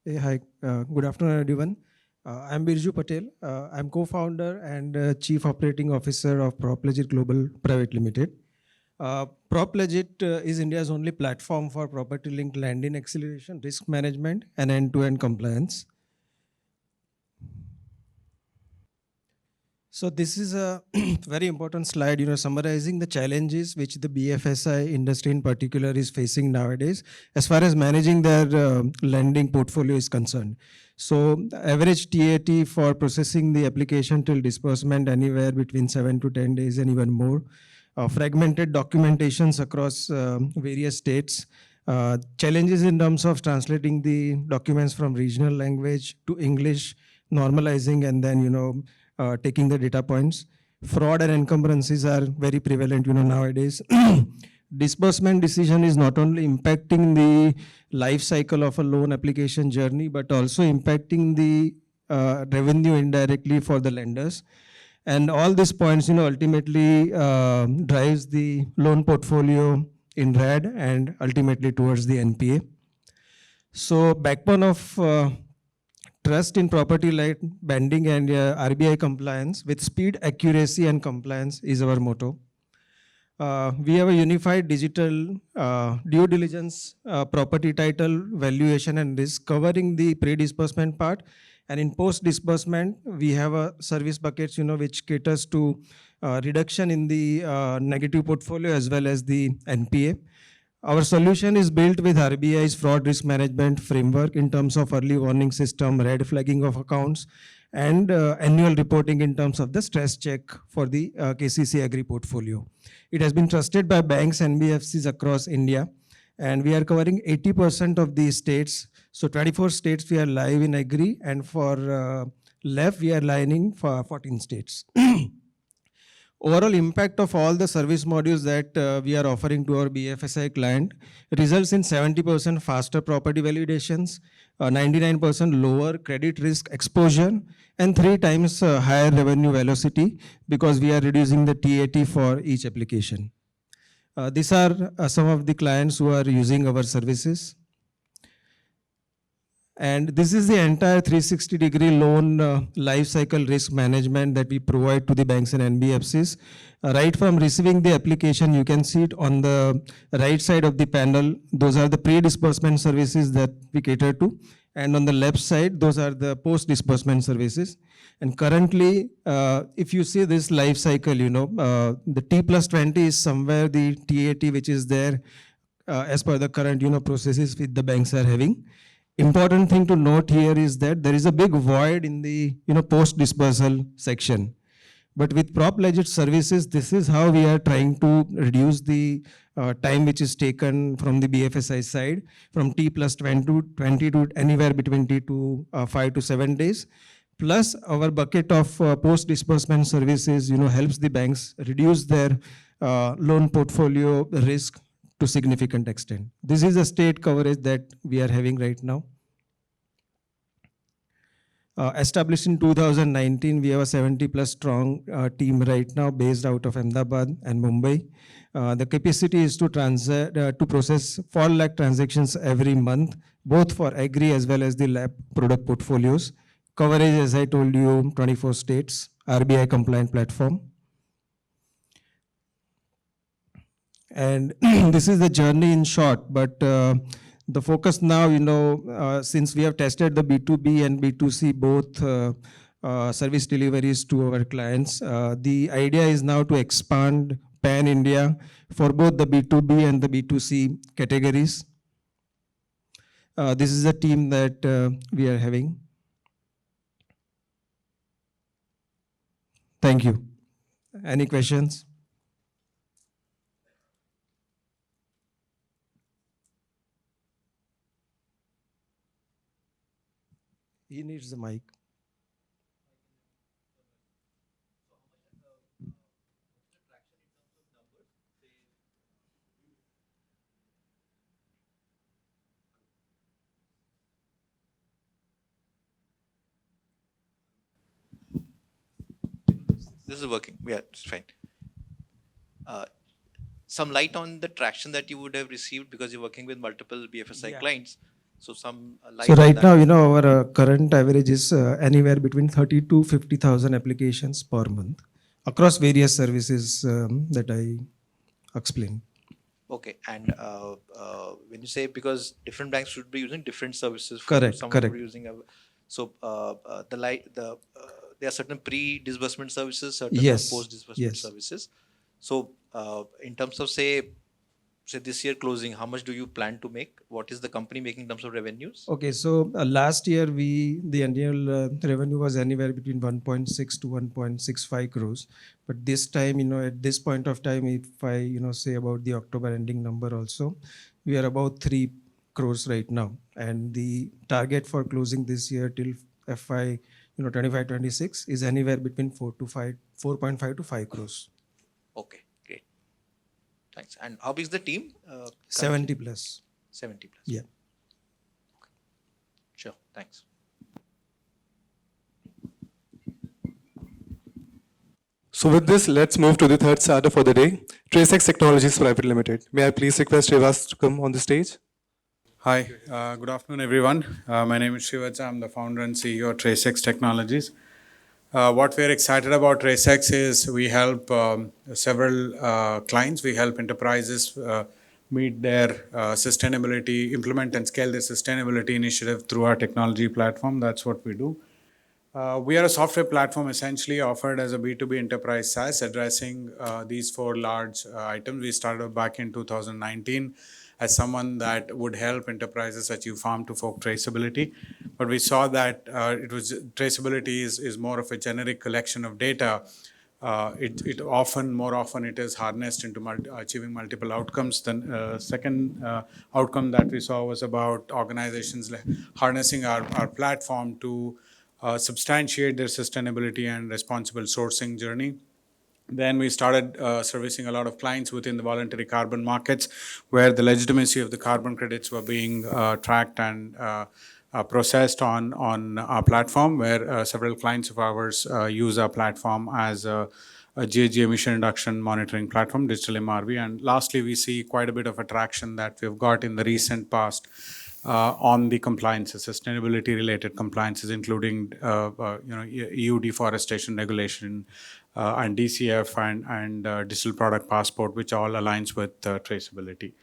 Hey, hi. Good afternoon, everyone. I'm Birju Patel. I'm co-founder and chief operating officer of PropLegit Global Private Limited. PropLegit is India's only platform for property-linked lending acceleration, risk management, and end-to-end compliance. So this is a very important slide, summarizing the challenges which the BFSI industry in particular is facing nowadays, as far as managing their lending portfolio is concerned. So the average TAT for processing the application till disbursement anywhere between 7 to 10 days and even more. Fragmented documentations across various states. Challenges in terms of translating the documents from regional language to English, normalizing, and then taking the data points. Fraud and encumbrances are very prevalent, nowadays. Disbursement decision is not only impacting the life cycle of a loan application journey, but also impacting the revenue indirectly for the lenders. And all these points, ultimately drives the loan portfolio in red and ultimately towards the NPA. So backbone of trust in property like banding and RBI compliance with speed, accuracy, and compliance is our motto. We have a unified digital due diligence, property title, valuation, and risk covering the pre-disbursement part. And in post-disbursement, we have a service buckets, which caters to reduction in the negative portfolio as well as the NPA. Our solution is built with RBI's fraud risk management framework in terms of early warning system, red flagging of accounts, and annual reporting in terms of the stress check for the KCC Agri portfolio. It has been trusted by banks and NBFCs across India, and we are covering 80% of the states. So 24 states we are live in Agri, and for LEF we are lining for 14 states. Overall impact of all the service modules that we are offering to our BFSI client results in 70% faster property validations, 99% lower credit risk exposure, and 3 times higher revenue velocity because we are reducing the TAT for each application. These are some of the clients who are using our services. And this is the entire 360-degree loan life cycle risk management that we provide to the banks and NBFCs. Right from receiving the application, you can see it on the right side of the panel. Those are the pre-disbursement services that we cater to. And on the left side, those are the post-disbursement services. And currently, if you see this life cycle, the T plus 20 is somewhere the TAT which is there as per the current, processes which the banks are having. Important thing to note here is that there is a big void in the post dispersal section. But with PropLegit services, this is how we are trying to reduce the time which is taken from the BFSI side from T plus 20 to anywhere between T to 5 to 7 days. Plus our bucket of post disbursement services helps the banks reduce their loan portfolio risk to significant extent. This is a state coverage that we are having right now. Established in 2019, we have a 70 plus strong team right now based out of Ahmedabad and Mumbai. The capacity is to process 4 lakh transactions every month, both for agri as well as the lab product portfolios. Coverage, as I told you, 24 states, RBI compliant platform. And this is the journey in short, but the focus now, since we have tested the B2B and B2C both service deliveries to our clients, the idea is now to expand pan-India for both the B2B and the B2C categories. This is a team that we are having. Thank you. Any questions? He needs the mic. This is working. Yeah, it's fine. Some light on the traction that you would have received because you're working with multiple BFSI clients. So some light So on right that. now, our current average is anywhere between 30 to 50,000 applications per month across various services that I explained. Okay, and when you say, because different banks should be using different services, Correct, some would correct. be using there are certain pre-disbursement services, certain Yes, post-disbursement yes. services. So in terms of say this year closing, how much do you plan to make? What is the company making in terms of revenues? Okay, so last year the annual revenue was anywhere between 1.6 to 1.65 crores. But this time, at this point of time, if I, say about the October ending number also, we are about 3 crores right now. And the target for closing this year till FY, 25-26 is anywhere between 4.5 to 5 crores. Okay, great. Thanks. And how big is the team? 70 plus. 70 plus. Yeah. Sure. Thanks. So with this, let's move to the third starter for the day, TraceX Technologies Private Limited. May I please request Rivas to come on the stage? Hi, good afternoon, everyone. My name is Shivaja. I'm the founder and CEO of TraceX Technologies. What we're excited about TraceX is we help several clients. We help enterprises meet their sustainability, implement and scale their sustainability initiative through our technology platform. That's what we do. We are a software platform essentially offered as a B2B enterprise SaaS addressing these four large items. We started back in 2019 as someone that would help enterprises achieve farm to fork traceability. But we saw that traceability is more of a generic collection of data. More often it is harnessed into achieving multiple outcomes. The second outcome that we saw was about organizations harnessing our platform to substantiate their sustainability and responsible sourcing journey. Then we started servicing a lot of clients within the voluntary carbon markets, where the legitimacy of the carbon credits were being tracked and processed on our platform, where several clients of ours use our platform as a GHG emission reduction monitoring platform, digital MRV. And lastly, we see quite a bit of attraction that we've got in the recent past on the compliances, sustainability-related compliances, including EU deforestation regulation and DCF and digital product passport, which all aligns with traceability.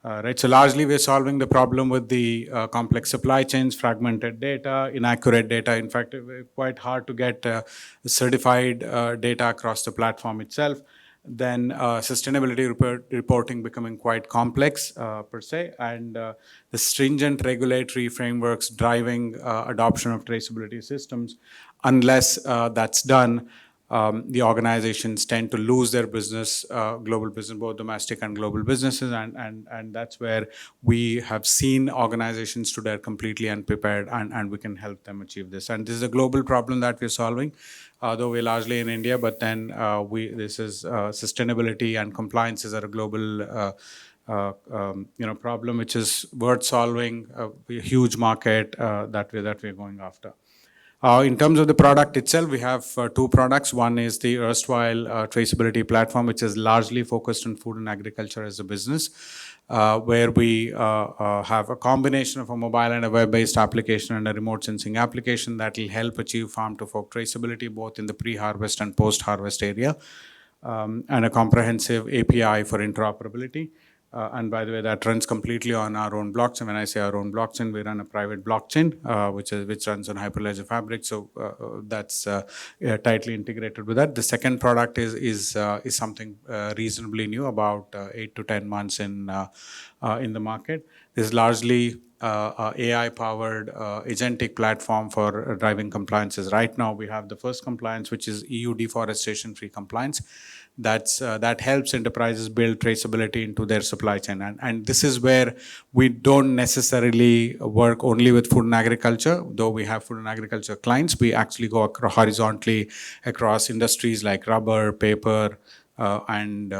Right, so largely we're solving the problem with the complex supply chains, fragmented data, inaccurate data. In fact, quite hard to get certified data across the platform itself. Then sustainability reporting becoming quite complex per se, and the stringent regulatory frameworks driving adoption of traceability systems. Unless that's done, the organizations tend to lose their business, global business, both domestic and global businesses, and that's where we have seen organizations today are completely unprepared, and we can help them achieve this. And this is a global problem that we're solving, though we're largely in India, but then this is sustainability and compliances are a global problem, which is worth solving, a huge market that we're going after. In terms of the product itself, we have two products. One is the erstwhile traceability platform, which is largely focused on food and agriculture as a business, where we have a combination of a mobile and a web-based application and a remote sensing application that will help achieve farm-to-fork traceability both in the pre-harvest and post-harvest area, and a comprehensive API for interoperability. And by the way, that runs completely on our own blockchain. When I say our own blockchain, we run a private blockchain, which runs on Hyperledger Fabric. So that's tightly integrated with that. The second product is something reasonably new, about 8 to 10 months in the market. This is largely AI-powered agentic platform for driving compliances. Right now, we have the first compliance, which is EU deforestation-free compliance. That helps enterprises build traceability into their supply chain. And this is where we don't necessarily work only with food and agriculture. Though we have food and agriculture clients, we actually go horizontally across industries like rubber, paper, and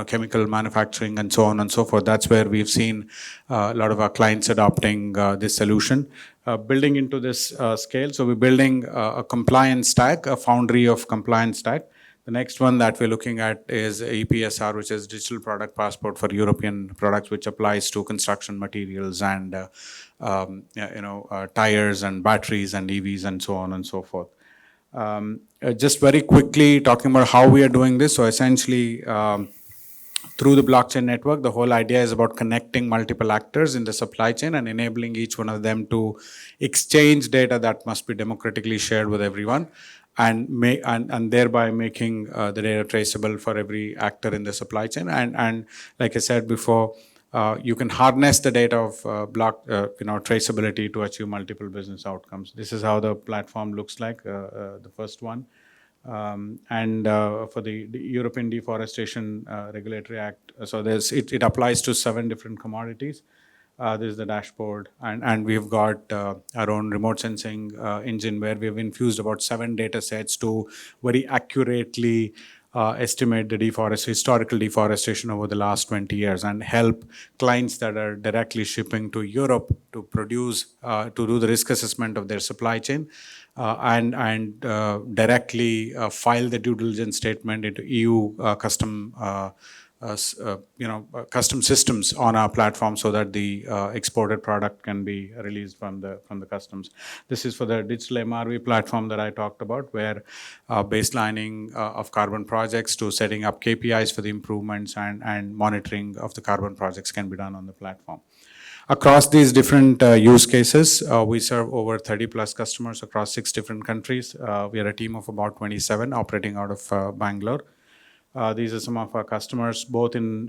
chemical manufacturing and so on and so forth. That's where we've seen a lot of our clients adopting this solution. Building into this scale, so we're building a compliance stack, a foundry of compliance stack The next one that we're looking at is EPSR, which is Digital Product Passport for European products, which applies to construction materials and tires and batteries and EVs and so on and so forth. Just very quickly talking about how we are doing this. So essentially, through the blockchain network, the whole idea is about connecting multiple actors in the supply chain and enabling each one of them to exchange data that must be democratically shared with everyone, and thereby making the data traceable for every actor in the supply chain. And like I said before, you can harness the data of traceability to achieve multiple business outcomes. This is how the platform looks like, the first one. For the European Deforestation Regulatory Act, so it applies to 7 different commodities. This is the dashboard, and we've got our own remote sensing engine where we've infused about 7 data sets to very accurately estimate the historical deforestation over the last 20 years and help clients that are directly shipping to Europe to produce, to do the risk assessment of their supply chain and directly file the due diligence statement into EU custom systems on our platform so that the exported product can be released from the customs. This is for the digital MRV platform that I talked about, where baselining of carbon projects to setting up KPIs for the improvements and monitoring of the carbon projects can be done on the platform. Across these different use cases, we serve over 30 plus customers across 6 different countries. We are a team of about 27 operating out of Bangalore. These are some of our customers, both in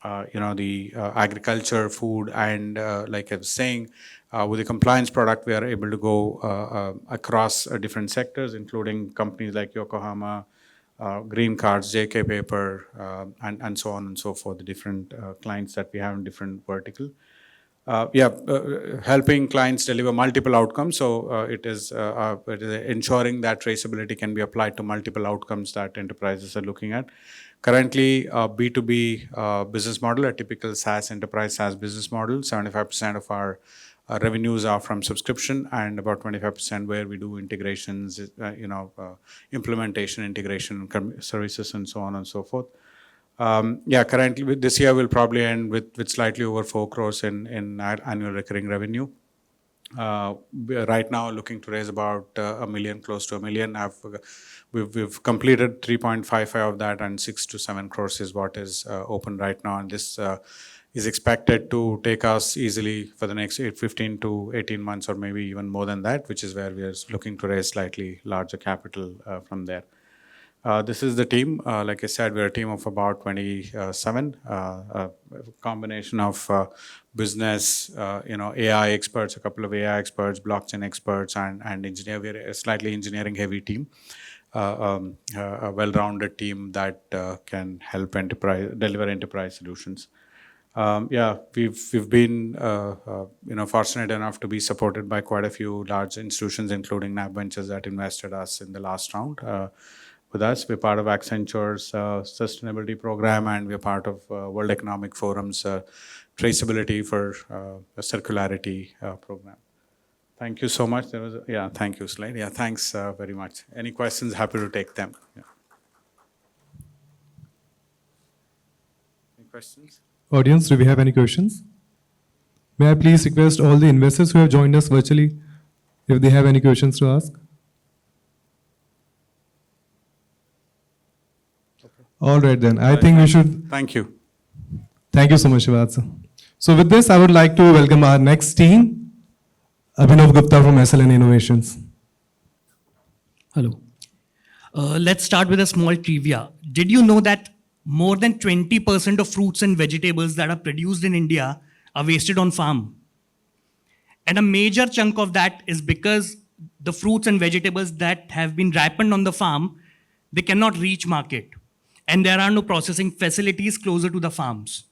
the agriculture, food, and like I was saying, with the compliance product, we are able to go across different sectors, including companies like Yokohama, Green Cards, JK Paper, and so on and so forth, the different clients that we have in different vertical. Helping clients deliver multiple outcomes. So it is ensuring that traceability can be applied to multiple outcomes that enterprises are looking at. Currently, B2B business model, a typical SaaS enterprise SaaS business model. 75% of our revenues are from subscription, and about 25% where we do integrations, implementation, integration, services, and so on and so forth. Currently this year we'll probably end with slightly over 4 crores in annual recurring revenue. Right now looking to raise about $1 million, close to $1 million. We've completed 3.55 of that, and 6 to 7 crores is what is open right now. And this is expected to take us easily for the next 15 to 18 months, or maybe even more than that, which is where we are looking to raise slightly larger capital from there. This is the team. Like I said, we're a team of about 27, a combination of business, AI experts, a couple of AI experts, blockchain experts, and engineer. We're a slightly engineering heavy team, a well-rounded team that can help deliver enterprise solutions. We've been fortunate enough to be supported by quite a few large institutions, including NAB Ventures, that invested us in the last round. With us, we're part of Accenture's sustainability program, and we're part of World Economic Forum's traceability for circularity program. Thank you so much. Thank you, slide. Thanks very much. Any questions? Happy to take them. Any questions? Audience, do we have any questions? May I please request all the investors who have joined us virtually, if they have any questions to ask? All right then, I think we should. Thank you. Thank you so much, Shivad. So with this, I would like to welcome our next team, Abhinav Gupta from SLN Innovations. Hello. Let's start with a small trivia. Did you know that more than 20% of fruits and vegetables that are produced in India are wasted on farm? And a major chunk of that is because the fruits and vegetables that have been ripened on the farm, they cannot reach market. And there are no processing facilities closer to the farms.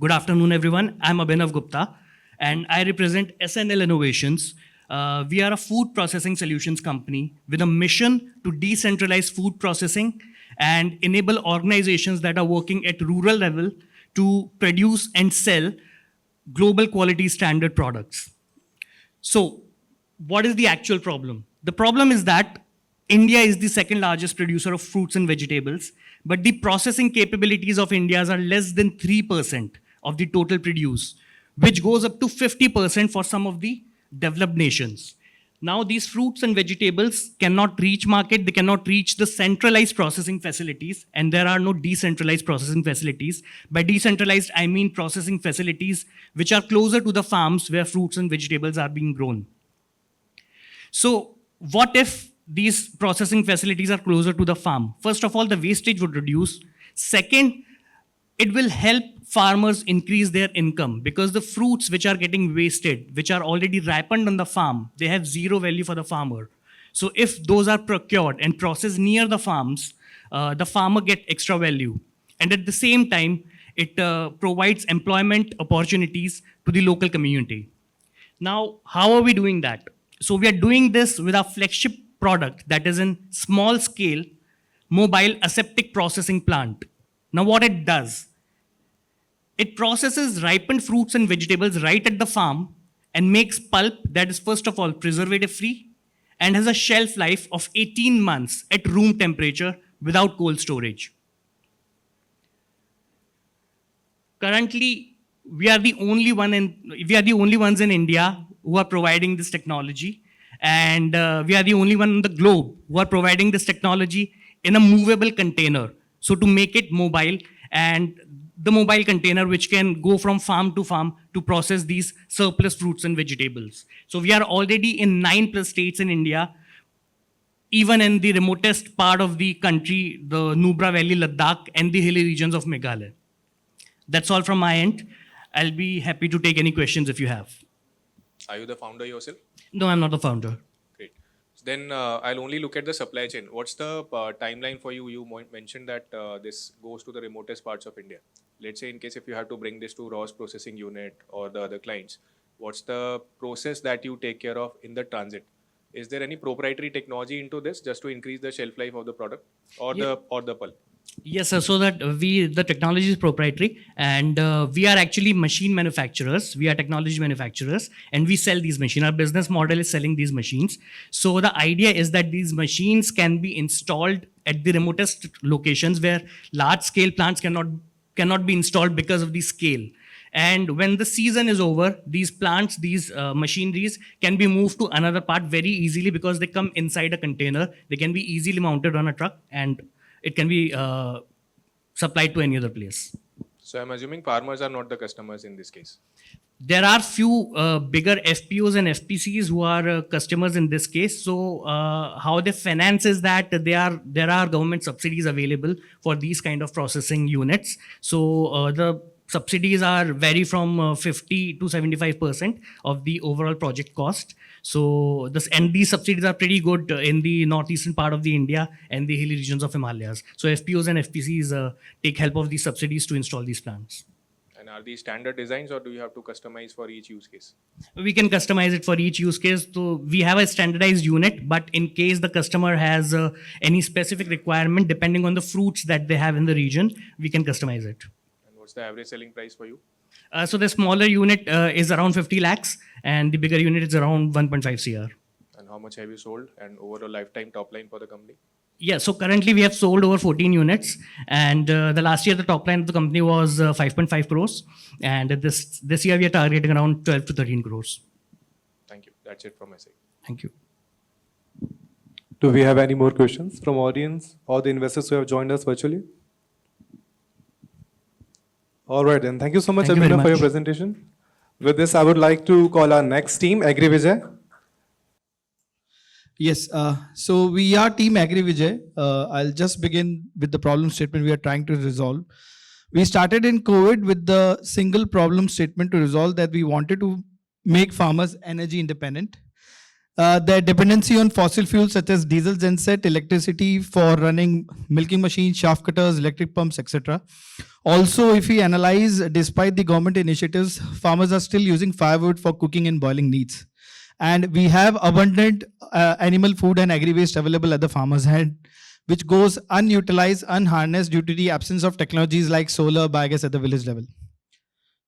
Good afternoon, everyone. I'm Abhinav Gupta, and I represent SNL Innovations. We are a food processing solutions company with a mission to decentralize food processing and enable organizations that are working at rural level to produce and sell global quality standard products. So what is the actual problem? The problem is that India is the second largest producer of fruits and vegetables, but the processing capabilities of India are less than 3% of the total produce, which goes up to 50% for some of the developed nations. Now, these fruits and vegetables cannot reach market, they cannot reach the centralized processing facilities, and there are no decentralized processing facilities. By decentralized, I mean processing facilities which are closer to the farms where fruits and vegetables are being grown. So, what if these processing facilities are closer to the farm? First of all, the wastage would reduce. Second, it will help farmers increase their income because the fruits which are getting wasted, which are already ripened on the farm, they have zero value for the farmer. So if those are procured and processed near the farms, the farmer get extra value. And at the same time, it provides employment opportunities to the local community. Now, how are we doing that? So we are doing this with our flagship product that is in small scale mobile aseptic processing plant. Now what it does, it processes ripened fruits and vegetables right at the farm and makes pulp that is first of all preservative free and has a shelf life of 18 months at room temperature without cold storage. Currently, we are the only ones in India who are providing this technology, and we are the only one in the globe who are providing this technology in a movable container. So to make it mobile, and the mobile container which can go from farm to process these surplus fruits and vegetables. So we are already in 9+ states in India, even in the remotest part of the country, the Nubra Valley, Ladakh, and the hilly regions of Meghalaya. That's all from my end. I'll be happy to take any questions if you have. Are you the founder yourself? No, I'm not the founder. Great. Then I'll only look at the supply chain. What's the timeline for you? You mentioned that this goes to the remotest parts of India. Let's say in case if you have to bring this to Ross processing unit or the other clients, what's the process that you take care of in the transit? Is there any proprietary technology into this just to increase the shelf life of the product or the pulp? Yes, sir. So that the technology is proprietary, and we are actually machine manufacturers. We are technology manufacturers, and we sell these machines. Our business model is selling these machines. So the idea is that these machines can be installed at the remotest locations where large-scale plants cannot be installed because of the scale. And when the season is over, these plants, these machineries can be moved to another part very easily because they come inside a container. They can be easily mounted on a truck, and it can be supplied to any other place. So I'm assuming farmers are not the customers in this case. There are few bigger FPOs and FPCs who are customers in this case. So how they finance is that there are government subsidies available for these kind of processing units. So the subsidies vary from 50 to 75% of the overall project cost. So these subsidies are pretty good in the northeastern part of the India and the hilly regions of Himalayas. So FPOs and FPCs take help of these subsidies to install these plants. And are these standard designs or do you have to customize for each use case? We can customize it for each use case. So we have a standardized unit, but in case the customer has any specific requirement, depending on the fruits that they have in the region, we can customize it. And what's the average selling price for you? So the smaller unit is around 50 lakhs and the bigger unit is around 1.5 CR. And how much have you sold and overall lifetime top line for the company? Yeah, so currently we have sold over 14 units, and the last year the top line of the company was 5.5 crores, and this year we are targeting around 12 to 13 crores. Thank you. That's it from my side. Thank you. Do we have any more questions from audience or the investors who have joined us virtually? All right, then. Thank you so much, Thank you very Abhinav, for your much. presentation. With this, I would like to call our next team, AgriVijay. Yes, so we are Team AgriVijay. I'll just begin with the problem statement we are trying to resolve. We started in COVID with the single problem statement to resolve that we wanted to make farmers energy independent. Their dependency on fossil fuels such as diesel genset, electricity for running milking machines, shaft cutters, electric pumps, etc. Also, if we analyze, despite the government initiatives, farmers are still using firewood for cooking and boiling needs. And we have abundant animal food and agri-waste available at the farmer's hand, which goes unutilized, unharnessed due to the absence of technologies like solar, biogas at the village level.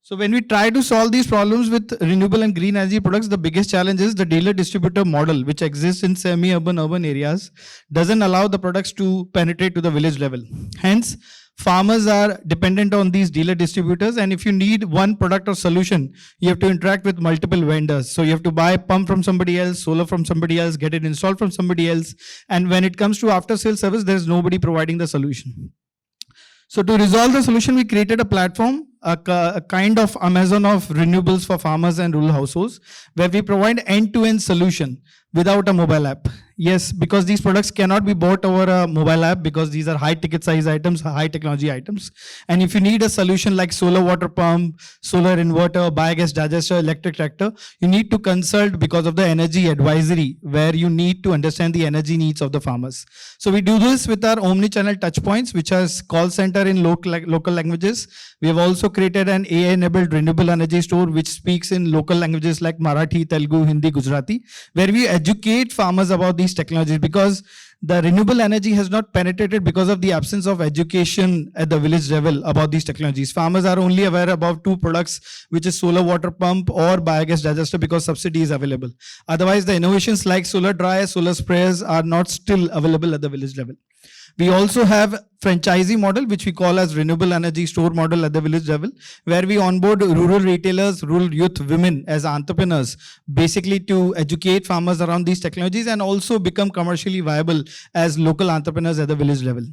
So when we try to solve these problems with renewable and green energy products, the biggest challenge is the dealer distributor model, which exists in semi-urban, urban areas, doesn't allow the products to penetrate to the village level. Hence, farmers are dependent on these dealer distributors, and if you need one product or solution, you have to interact with multiple vendors. So you have to buy a pump from somebody else, solar from somebody else, get it installed from somebody else, and when it comes to after-sales service, there is nobody providing the solution. So to resolve the solution, we created a platform, a kind of Amazon of renewables for farmers and rural households, where we provide end-to-end solution without a mobile app. Yes, because these products cannot be bought over a mobile app because these are high ticket size items, high technology items. And if you need a solution like solar water pump, solar inverter, biogas digester, electric tractor, you need to consult because of the energy advisory, where you need to understand the energy needs of the farmers. So we do this with our omni-channel touchpoints, which has call center in local languages. We have also created an AI-enabled renewable energy store, which speaks in local languages like Marathi, Telugu, Hindi, Gujarati, where we educate farmers about these technologies, because the renewable energy has not penetrated because of the absence of education at the village level about these technologies. Farmers are only aware about two products, which is solar water pump or biogas digester, because subsidy is available. Otherwise, the innovations like solar dryers, solar sprayers are not still available at the village level. We also have franchisee model, which we call as renewable energy store model at the village level, where we onboard rural retailers, rural youth, women as entrepreneurs, basically to educate farmers around these technologies and also become commercially viable as local entrepreneurs at the village level.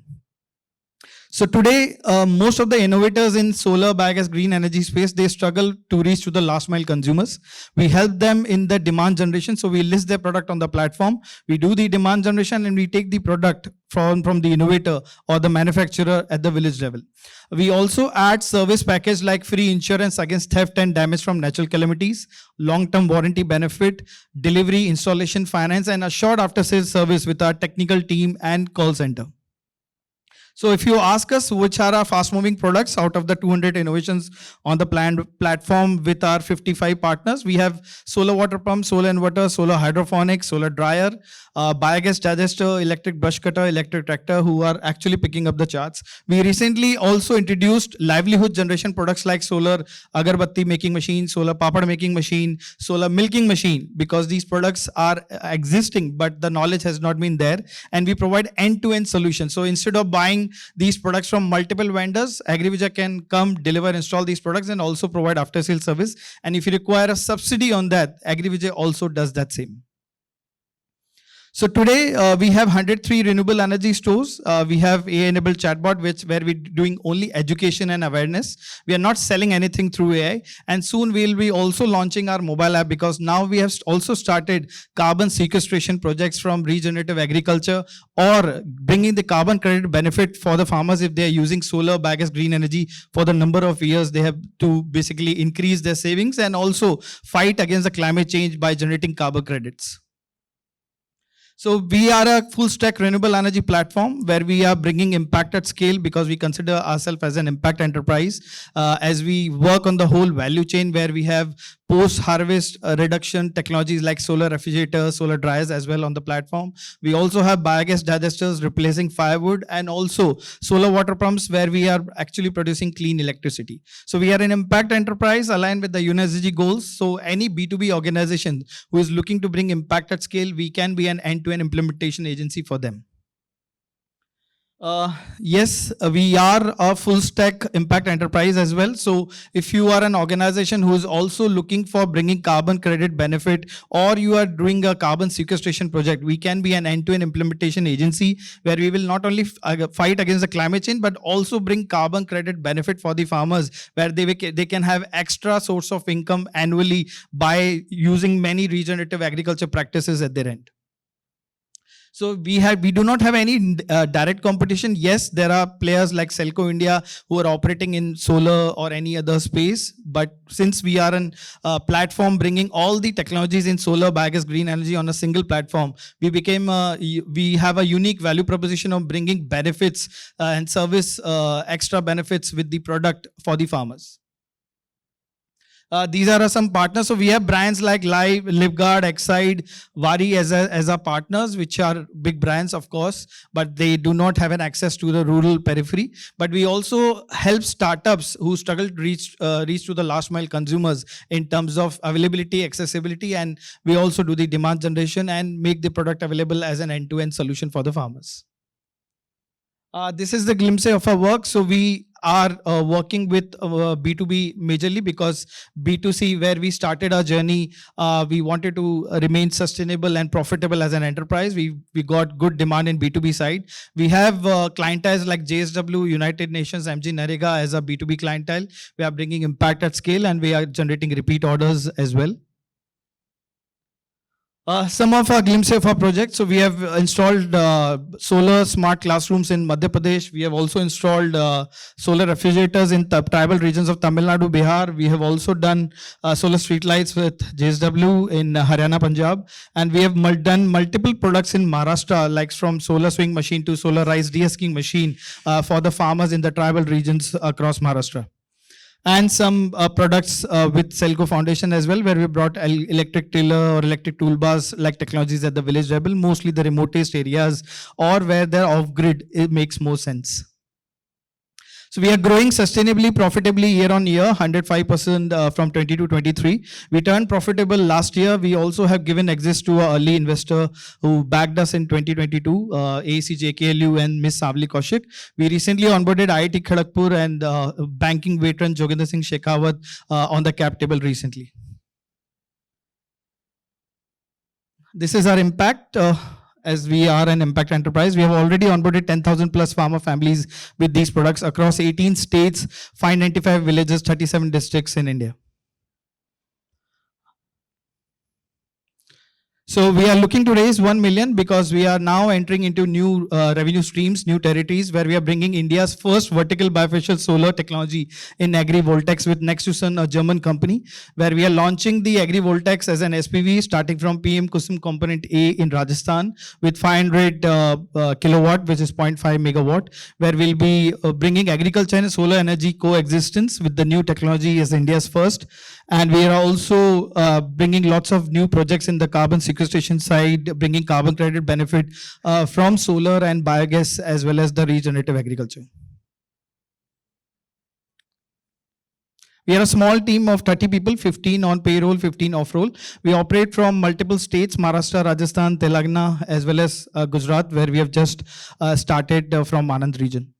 So today, most of the innovators in solar, biogas, green energy space, they struggle to reach to the last mile consumers. We help them in the demand generation. So we list their product on the platform. We do the demand generation and we take the product from the innovator or the manufacturer at the village level. We also add service package like free insurance against theft and damage from natural calamities, long-term warranty benefit, delivery, installation, finance, and a short after-sales service with our technical team and call center. So if you ask us which are our fast-moving products out of the 200 innovations on the planned platform with our 55 partners, we have solar water pump, solar inverter, solar hydroponics, solar dryer, biogas digester, electric brush cutter, electric tractor, who are actually picking up the charts. We recently also introduced livelihood generation products like solar agarbatti making machine, solar papad making machine, solar milking machine, because these products are existing, but the knowledge has not been there. And we provide end-to-end solutions. So instead of buying these products from multiple vendors, AgriVijay can come, deliver, install these products and also provide after-sales service. And if you require a subsidy on that, AgriVijay also does that same. So today we have 103 renewable energy stores. We have AI-enabled chatbot, where we're doing only education and awareness. We are not selling anything through AI. And soon we'll be also launching our mobile app, because now we have also started carbon sequestration projects from regenerative agriculture, or bringing the carbon credit benefit for the farmers if they are using solar, biogas, green energy for the number of years they have to basically increase their savings and also fight against the climate change by generating carbon credits. So we are a full stack renewable energy platform where we are bringing impact at scale, because we consider ourselves as an impact enterprise as we work on the whole value chain, where we have post-harvest reduction technologies like solar refrigerators, solar dryers as well on the platform. We also have biogas digesters replacing firewood, and also solar water pumps where we are actually producing clean electricity. So we are an impact enterprise aligned with the UNSDG goals. So any B2B organization who is looking to bring impact at scale, we can be an end-to-end implementation agency for them. Yes, we are a full stack impact enterprise as well. So if you are an organization who is also looking for bringing carbon credit benefit, or you are doing a carbon sequestration project, we can be an end-to-end implementation agency where we will not only fight against the climate change, but also bring carbon credit benefit for the farmers, where they can have extra source of income annually by using many regenerative agriculture practices at their end. So we do not have any direct competition. Yes, there are players like Selco India who are operating in solar or any other space. But since we are a platform bringing all the technologies in solar, biogas, green energy on a single platform, we have a unique value proposition of bringing benefits and service extra benefits with the product for the farmers. These are some partners. So we have brands like Live, Livguard, Exide, Vari as our partners, which are big brands, of course, but they do not have an access to the rural periphery. But we also help startups who struggle to reach to the last mile consumers in terms of availability, accessibility, and we also do the demand generation and make the product available as an end-to-end solution for the farmers. This is the glimpse of our work. So we are working with B2B majorly, because B2C, where we started our journey, we wanted to remain sustainable and profitable as an enterprise. We got good demand in B2B side. We have clienteles like JSW, United Nations, MG Narega as a B2B clientele. We are bringing impact at scale, and we are generating repeat orders as well. Some of our glimpse of our projects. So we have installed solar smart classrooms in Madhya Pradesh. We have also installed solar refrigerators in tribal regions of Tamil Nadu, Bihar. We have also done solar streetlights with JSW in Haryana, Punjab. And we have done multiple products in Maharashtra, like from solar swing machine to solar rice de-husking machine for the farmers in the tribal regions across Maharashtra. And some products with Selco Foundation as well, where we brought electric tiller or electric toolbars like technologies at the village level, mostly the remotest areas or where they're off-grid, it makes more sense. So we are growing sustainably, profitably year on year, 105% from 20 to 23. We turned profitable last year. We also have given exit to an early investor who backed us in 2022, AEC JKLU and Ms. Savli Kaushik. We recently onboarded IIT Kharagpur and banking veteran Joginder Singh Shekhawat on the cap table recently. This is our impact. As we are an impact enterprise, we have already onboarded 10,000 plus farmer families with these products across 18 states, 595 villages, 37 districts in India. So we are looking to raise 1 million because we are now entering into new revenue streams, new territories, where we are bringing India's first vertical bifacial solar technology in agrivoltaics with Nexusun, a German company, where we are launching the agrivoltaics as an SPV starting from PM Kusum Component A in Rajasthan with 500 kilowatt, which is 0.5 megawatt, where we'll be bringing agriculture and solar energy coexistence with the new technology as India's first. And we are also bringing lots of new projects in the carbon sequestration side, bringing carbon credit benefit from solar and biogas as well as the regenerative agriculture. We are a small team of 30 people, 15 on payroll, 15 off-roll. We operate from multiple states, Maharashtra, Rajasthan, Telangana, as well as Gujarat, where we have just started from Anand region.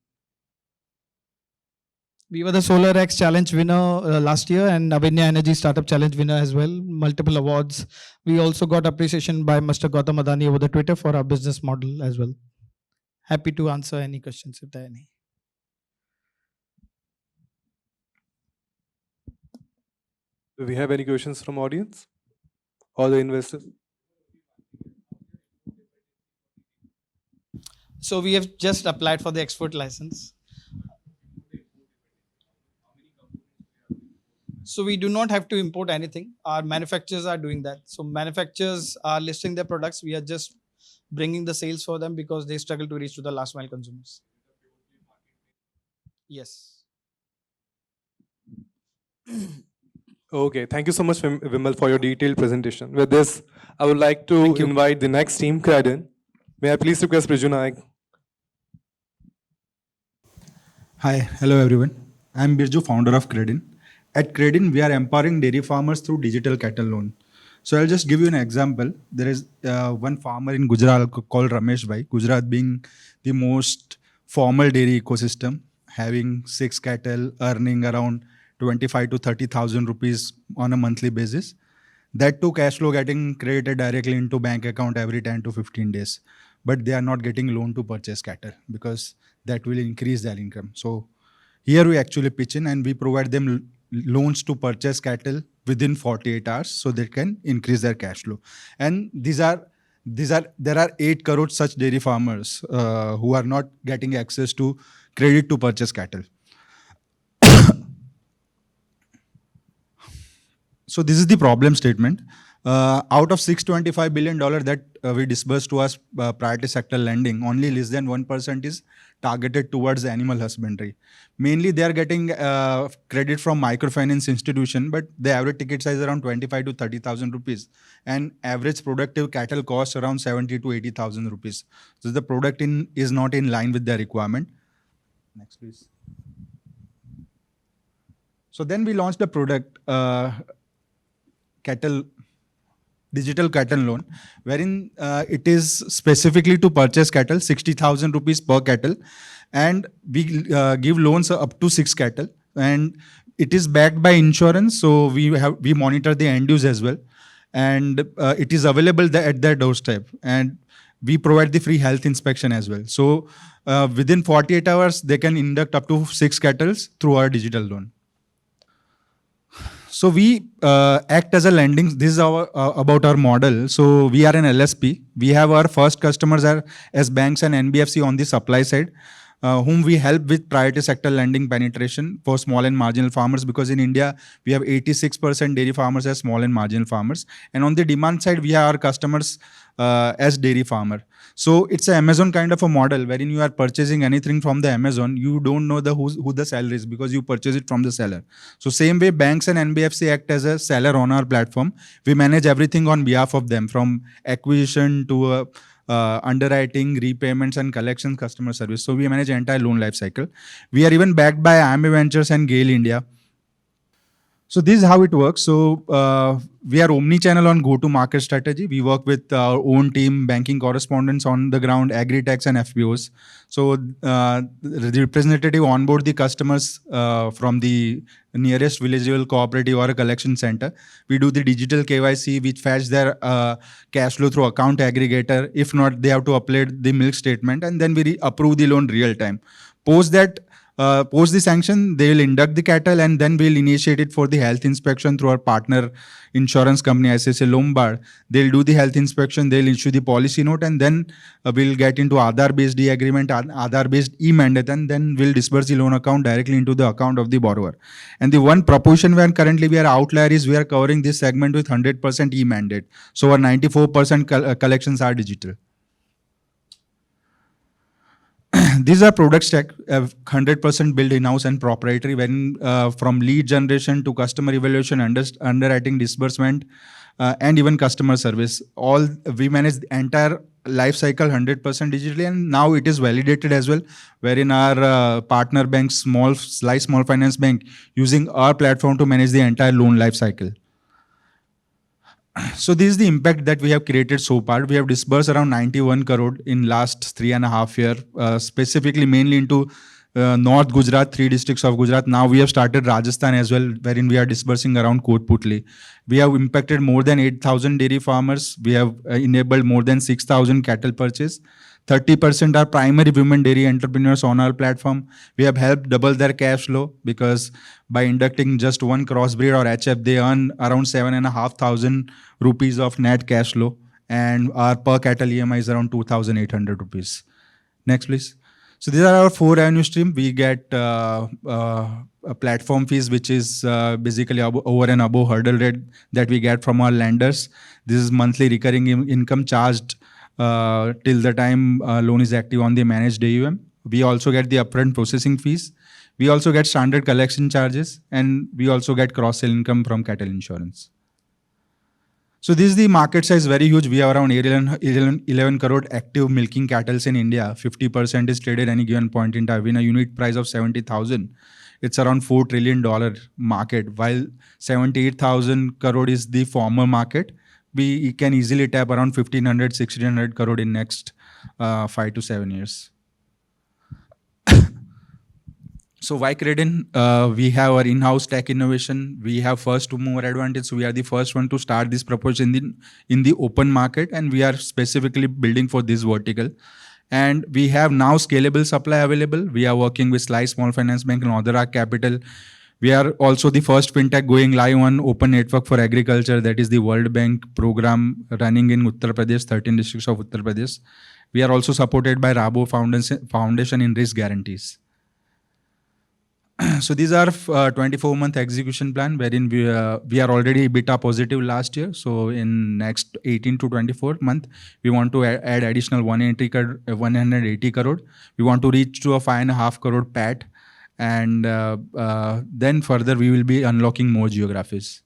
We were the Solar X Challenge winner last year and Avinya Energy Startup Challenge winner as well, multiple awards. We also got appreciation by Mr. Gautam Adani over the Twitter for our business model as well. Happy to answer any questions if there are any. Do we have any questions from audience or the investors? So we have just applied for the export license. So we do not have to import anything. Our manufacturers are doing that. So manufacturers are listing their products. We are just bringing the sales for them because they struggle to reach to the last mile consumers. Yes. Okay, thank you so much, Vimal, for your detailed presentation. With this, I would like to invite the next team, Credin. May I please request Priju Naik? Hi, hello everyone. I'm Birju, founder of Credin. At Credin, we are empowering dairy farmers through digital cattle loan. So I'll just give you an example. There is one farmer in Gujarat called Ramesh Bhai, Gujarat being the most formal dairy ecosystem, having 6 cattle, earning around 25 to 30,000 rupees on a monthly basis. That too cash flow getting credited directly into bank account every 10 to 15 days. But they are not getting loan to purchase cattle because that will increase their income. So here we actually pitch in and we provide them loans to purchase cattle within 48 hours so they can increase their cash flow. And there are 8 crore such dairy farmers who are not getting access to credit to purchase cattle. So this is the problem statement. Out of $625 billion that we disbursed to us priority sector lending, only less than 1% is targeted towards animal husbandry. Mainly, they are getting credit from microfinance institution, but the average ticket size is around 25 to 30,000 rupees, and average productive cattle cost around 70 to 80,000 rupees. So the product is not in line with their requirement. Next, please. So then we launched the product digital cattle loan, wherein it is specifically to purchase cattle, 60,000 rupees per cattle, and we give loans up to 6 cattle, and it is backed by insurance. So we monitor the end use as well, and it is available at their doorstep, and we provide the free health inspection as well. So within 48 hours, they can induct up to 6 cattle through our digital loan. So we act as a lending. This is about our model. So we are an LSP. We have our first customers as banks and NBFC on the supply side, whom we help with priority sector lending penetration for small and marginal farmers, because in India, we have 86% dairy farmers as small and marginal farmers. And on the demand side, we have our customers as dairy farmer. So it's an Amazon kind of a model wherein you are purchasing anything from the Amazon. You don't know who the seller is because you purchase it from the seller. So same way, banks and NBFC act as a seller on our platform. We manage everything on behalf of them, from acquisition to underwriting, repayments, and collections, customer service. So we manage the entire loan life cycle. We are even backed by IMA Ventures and Gale India. So this is how it works. So we are omni-channel on go-to-market strategy. We work with our own team, banking correspondents on the ground, agri-techs and FPOs. So the representative onboard the customers from the nearest village level cooperative or a collection center. We do the digital KYC, which fetch their cash flow through account aggregator. If not, they have to upload the milk statement, and then we approve the loan real time. Post the sanction, they will induct the cattle, and then we'll initiate it for the health inspection through our partner insurance company, ICICI Lombard. They'll do the health inspection, they'll issue the policy note, and then we'll get into Aadhaar-based e-agreement, Aadhaar-based e-mandate, and then we'll disburse the loan account directly into the account of the borrower. And the one proportion where currently we are outlier is we are covering this segment with 100% e-mandate. So our 94% collections are digital. These are product stack, 100% built in-house and proprietary, when from lead generation to customer evaluation, underwriting, disbursement, and even customer service. All we manage the entire life cycle 100% digitally, and now it is validated as well, wherein our partner bank, Slice Small Finance Bank, using our platform to manage the entire loan life cycle. So this is the impact that we have created so far. We have disbursed around 91 crore in last 3.5 years, specifically mainly into North Gujarat, 3 districts of Gujarat. Now we have started Rajasthan as well, wherein we are disbursing around Kotputli. We have impacted more than 8,000 dairy farmers. We have enabled more than 6,000 cattle purchase. 30% are primary women dairy entrepreneurs on our platform. We have helped double their cash flow, because by inducting just one crossbreed or HF, they earn around 7,500 rupees of net cash flow, and our per cattle EMI is around 2,800 rupees. Next, please. So these are our 4 revenue stream. We get platform fees, which is basically over and above hurdle rate that we get from our lenders. This is monthly recurring income charged till the time loan is active on the managed AUM. We also get the upfront processing fees. We also get standard collection charges, and we also get cross-sell income from cattle insurance. So this is the market size, very huge. We have around 11 crore active milking cattle in India. 50% is traded any given point in time. In a unit price of 70,000, it's around $4 trillion market, while 78,000 crore is the former market. We can easily tap around 1,500, 1,600 crore in next 5 to 7 years. So why Credin? We have our in-house tech innovation. We have first to mover advantage. So we are the first one to start this proposition in the open market, and we are specifically building for this vertical. And we have now scalable supply available. We are working with Slice Small Finance Bank and Aadhaar Capital. We are also the first fintech going live on Open Network for Agriculture, that is the World Bank program running in Uttar Pradesh, 13 districts of Uttar Pradesh. We are also supported by Rabo Foundation in risk guarantees. So these are 24-month execution plan wherein we are already EBITDA positive last year. So in next 18 to 24 month, we want to add additional 180 crore. We want to reach to a 5.5 crore PAT, and then further we will be unlocking more geographies.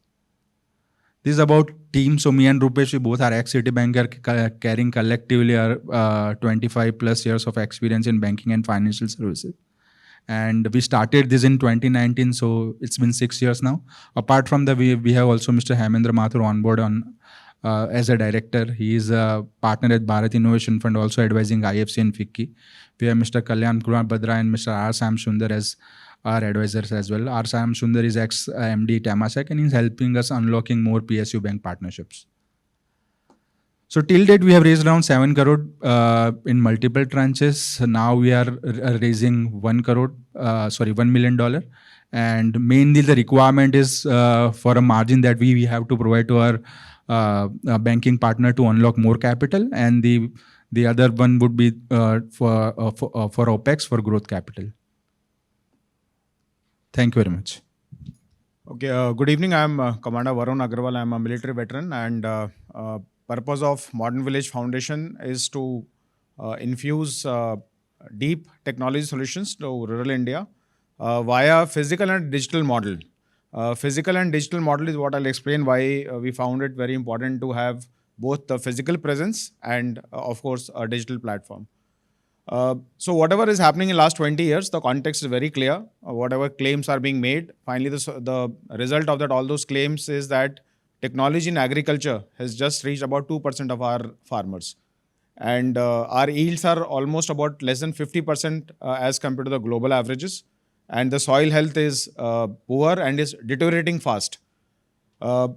This is about team. So me and Rupesh, we both are ex-Citibank, carrying collectively our 25 plus years of experience in banking and financial services. And we started this in 2019, so it's been 6 years now. Apart from that, we have also Mr. Hemendra Mathur on board as a director. He is a partner at Bharat Innovation Fund, also advising IFC and FICCI. We have Mr. Kalyan Kumar Badra and Mr. R. Sam Sundar as our advisors as well. R. Sam Sundar is ex-MD Temasek, and he's helping us unlocking more PSU bank partnerships. So till date, we have raised around 7 crore in multiple tranches. Now we are raising $1 million. And mainly the requirement is for a margin that we have to provide to our banking partner to unlock more capital. And the other one would be for OPEX for growth capital. Thank you very much. Okay, good evening. I'm Commander Varun Agrawal. I'm a military veteran, and purpose of Modern Village Foundation is to infuse deep technology solutions to rural India via physical and digital model. Physical and digital model is what I'll explain why we found it very important to have both the physical presence and, of course, a digital platform. So whatever is happening in last 20 years, the context is very clear. Whatever claims are being made, finally the result of that, all those claims is that technology in agriculture has just reached about 2% of our farmers. And our yields are almost about less than 50% as compared to the global averages. And the soil health is poor and is deteriorating fast.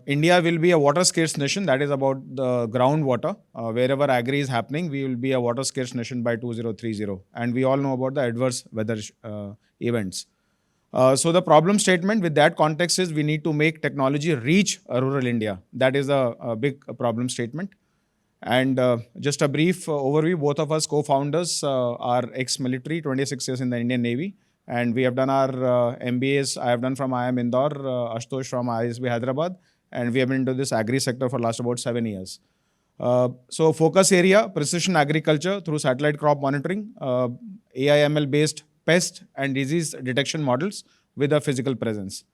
India will be a water scarce nation. That is about the groundwater. Wherever agri is happening, we will be a water scarce nation by 2030. And we all know about the adverse weather events. So the problem statement with that context is we need to make technology reach rural India. That is a big problem statement. And just a brief overview, both of us co-founders are ex-military, 26 years in the Indian Navy. And we have done our MBAs. I have done from IIM Indore, Ashutosh from ISB Hyderabad. And we have been into this agri sector for last about 7 years. So focus area, precision agriculture through satellite crop monitoring, AI/ML based pest and disease detection models with a physical presence.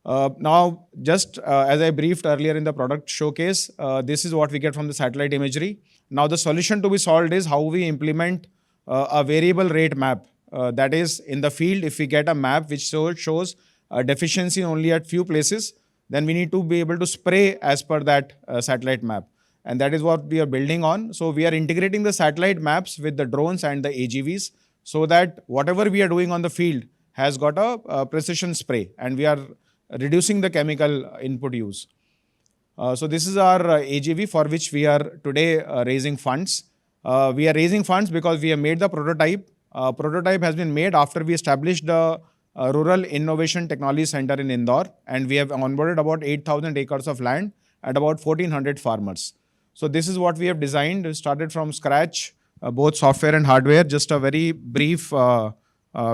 Now, just as I briefed earlier in the product showcase, this is what we get from the satellite imagery. Now, the solution to be solved is how we implement a variable rate map. That is, in the field, if we get a map which shows a deficiency only at few places, then we need to be able to spray as per that satellite map. And that is what we are building on. So we are integrating the satellite maps with the drones and the AGVs so that whatever we are doing on the field has got a precision spray, and we are reducing the chemical input use. So this is our AGV for which we are today raising funds. We are raising funds because we have made the prototype. Prototype has been made after we established the Rural Innovation Technology Center in Indore, and we have onboarded about 8,000 acres of land and about 1,400 farmers. So this is what we have designed. We started from scratch, both software and hardware. Just a very brief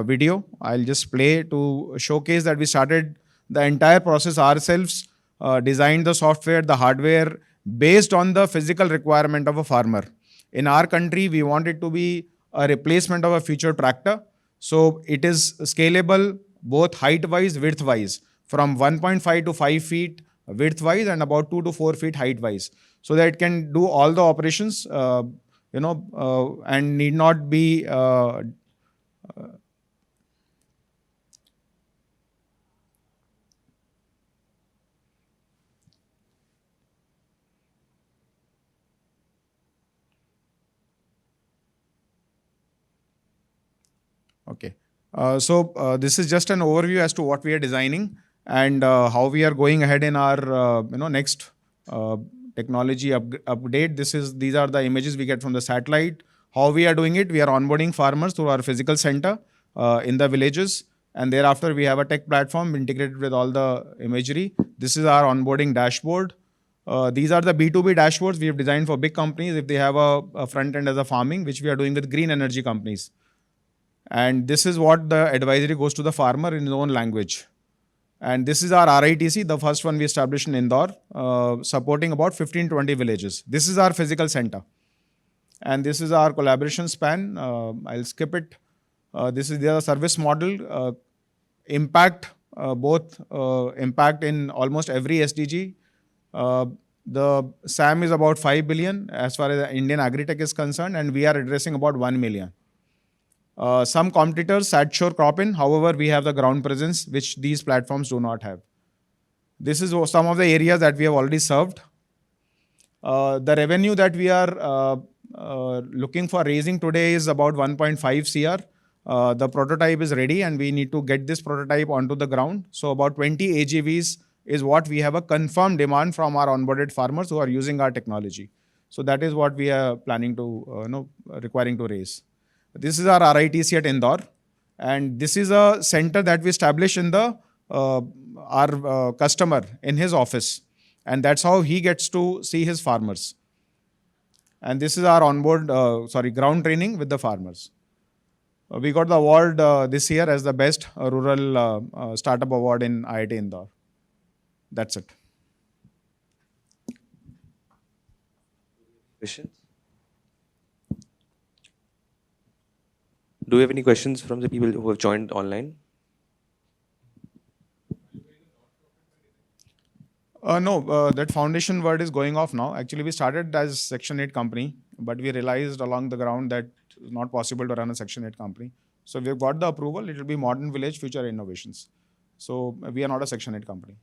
video I'll just play to showcase that we started the entire process ourselves, designed the software, the hardware based on the physical requirement of a farmer. In our country, we want it to be a replacement of a future tractor. So it is scalable both height-wise, width-wise, from 1.5 to 5 feet width-wise and about 2 to 4 feet height-wise, so that it can do all the operations, and need not be Okay. So this is just an overview as to what we are designing and how we are going ahead in our next technology update. These are the images we get from the satellite. How we are doing it, we are onboarding farmers through our physical center in the villages, and thereafter we have a tech platform integrated with all the imagery. This is our onboarding dashboard. These are the B2B dashboards we have designed for big companies if they have a front end as a farming, which we are doing with green energy companies. And this is what the advisory goes to the farmer in his own language. And this is our RITC, the first one we established in Indore, supporting about 15-20 villages. This is our physical center. And this is our collaboration span. I'll skip it. This is the service model. Impact, both impact in almost every SDG. The SAM is about 5 billion as far as Indian agri-tech is concerned, and we are addressing about 1 million. Some competitors, Satshore, Cropin, however, we have the ground presence, which these platforms do not have. This is some of the areas that we have already served. The revenue that we are looking for raising today is about 1.5 CR. The prototype is ready and we need to get this prototype onto the ground. So about 20 AGVs is what we have a confirmed demand from our onboarded farmers who are using our technology. So that is what we are planning to, requiring to raise. This is our RITC at Indore. And this is a center that we established in the our customer in his office. And that's how he gets to see his farmers. And this is our ground training with the farmers. We got the award this year as the best rural startup award in IIT Indore. That's it. Questions? Do we have any questions from the people who have joined online? No, that foundation word is going off now. Actually, we started as Section 8 company, but we realized along the ground that it's not possible to run a Section 8 company. So we've got the approval. It will be Modern Village Future Innovations. So we are not a Section 8 company.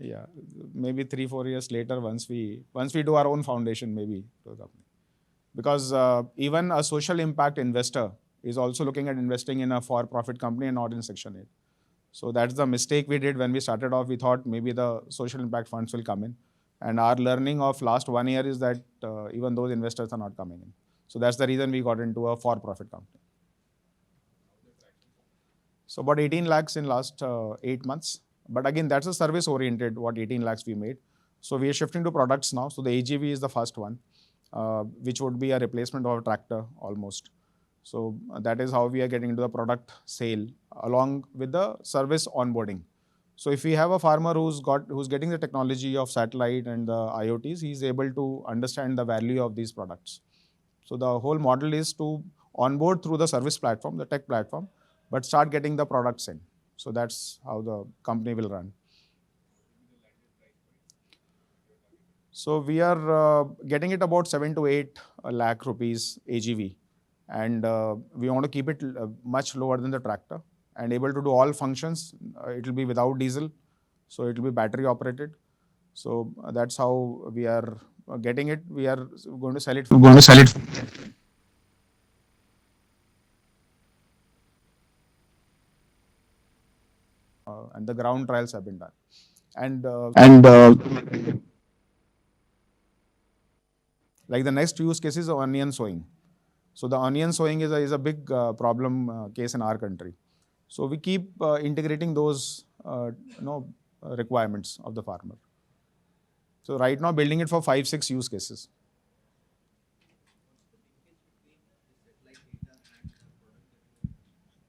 Yeah, maybe 3-4 years later, once we do our own foundation, maybe to the company. Because even a social impact investor is also looking at investing in a for-profit company and not in Section 8. So that's the mistake we did when we started off. We thought maybe the social impact funds will come in. And our learning of last 1 year is that even those investors are not coming in. So that's the reason we got into a for-profit company. So about 18 lakhs in last 8 months. But again, that's a service oriented, what 18 lakhs we made. So we are shifting to products now. So the AGV is the first one, which would be a replacement of a tractor almost. So that is how we are getting into the product sale along with the service onboarding. So if we have a farmer who's getting the technology of satellite and the IoTs, he's able to understand the value of these products. So the whole model is to onboard through the service platform, the tech platform, but start getting the products in. So that's how the company will run. So we are getting it about 7 to 8 lakh rupees AGV. And we want to keep it much lower than the tractor and able to do all functions. It will be without diesel, so it will be battery operated. So that's how we are getting it. We are going to sell it. And the ground trials have been done. And like the next use case is onion sowing. So the onion sowing is a big problem case in our country. So we keep integrating those requirements of the farmer. So right now building it for 5-6 use cases.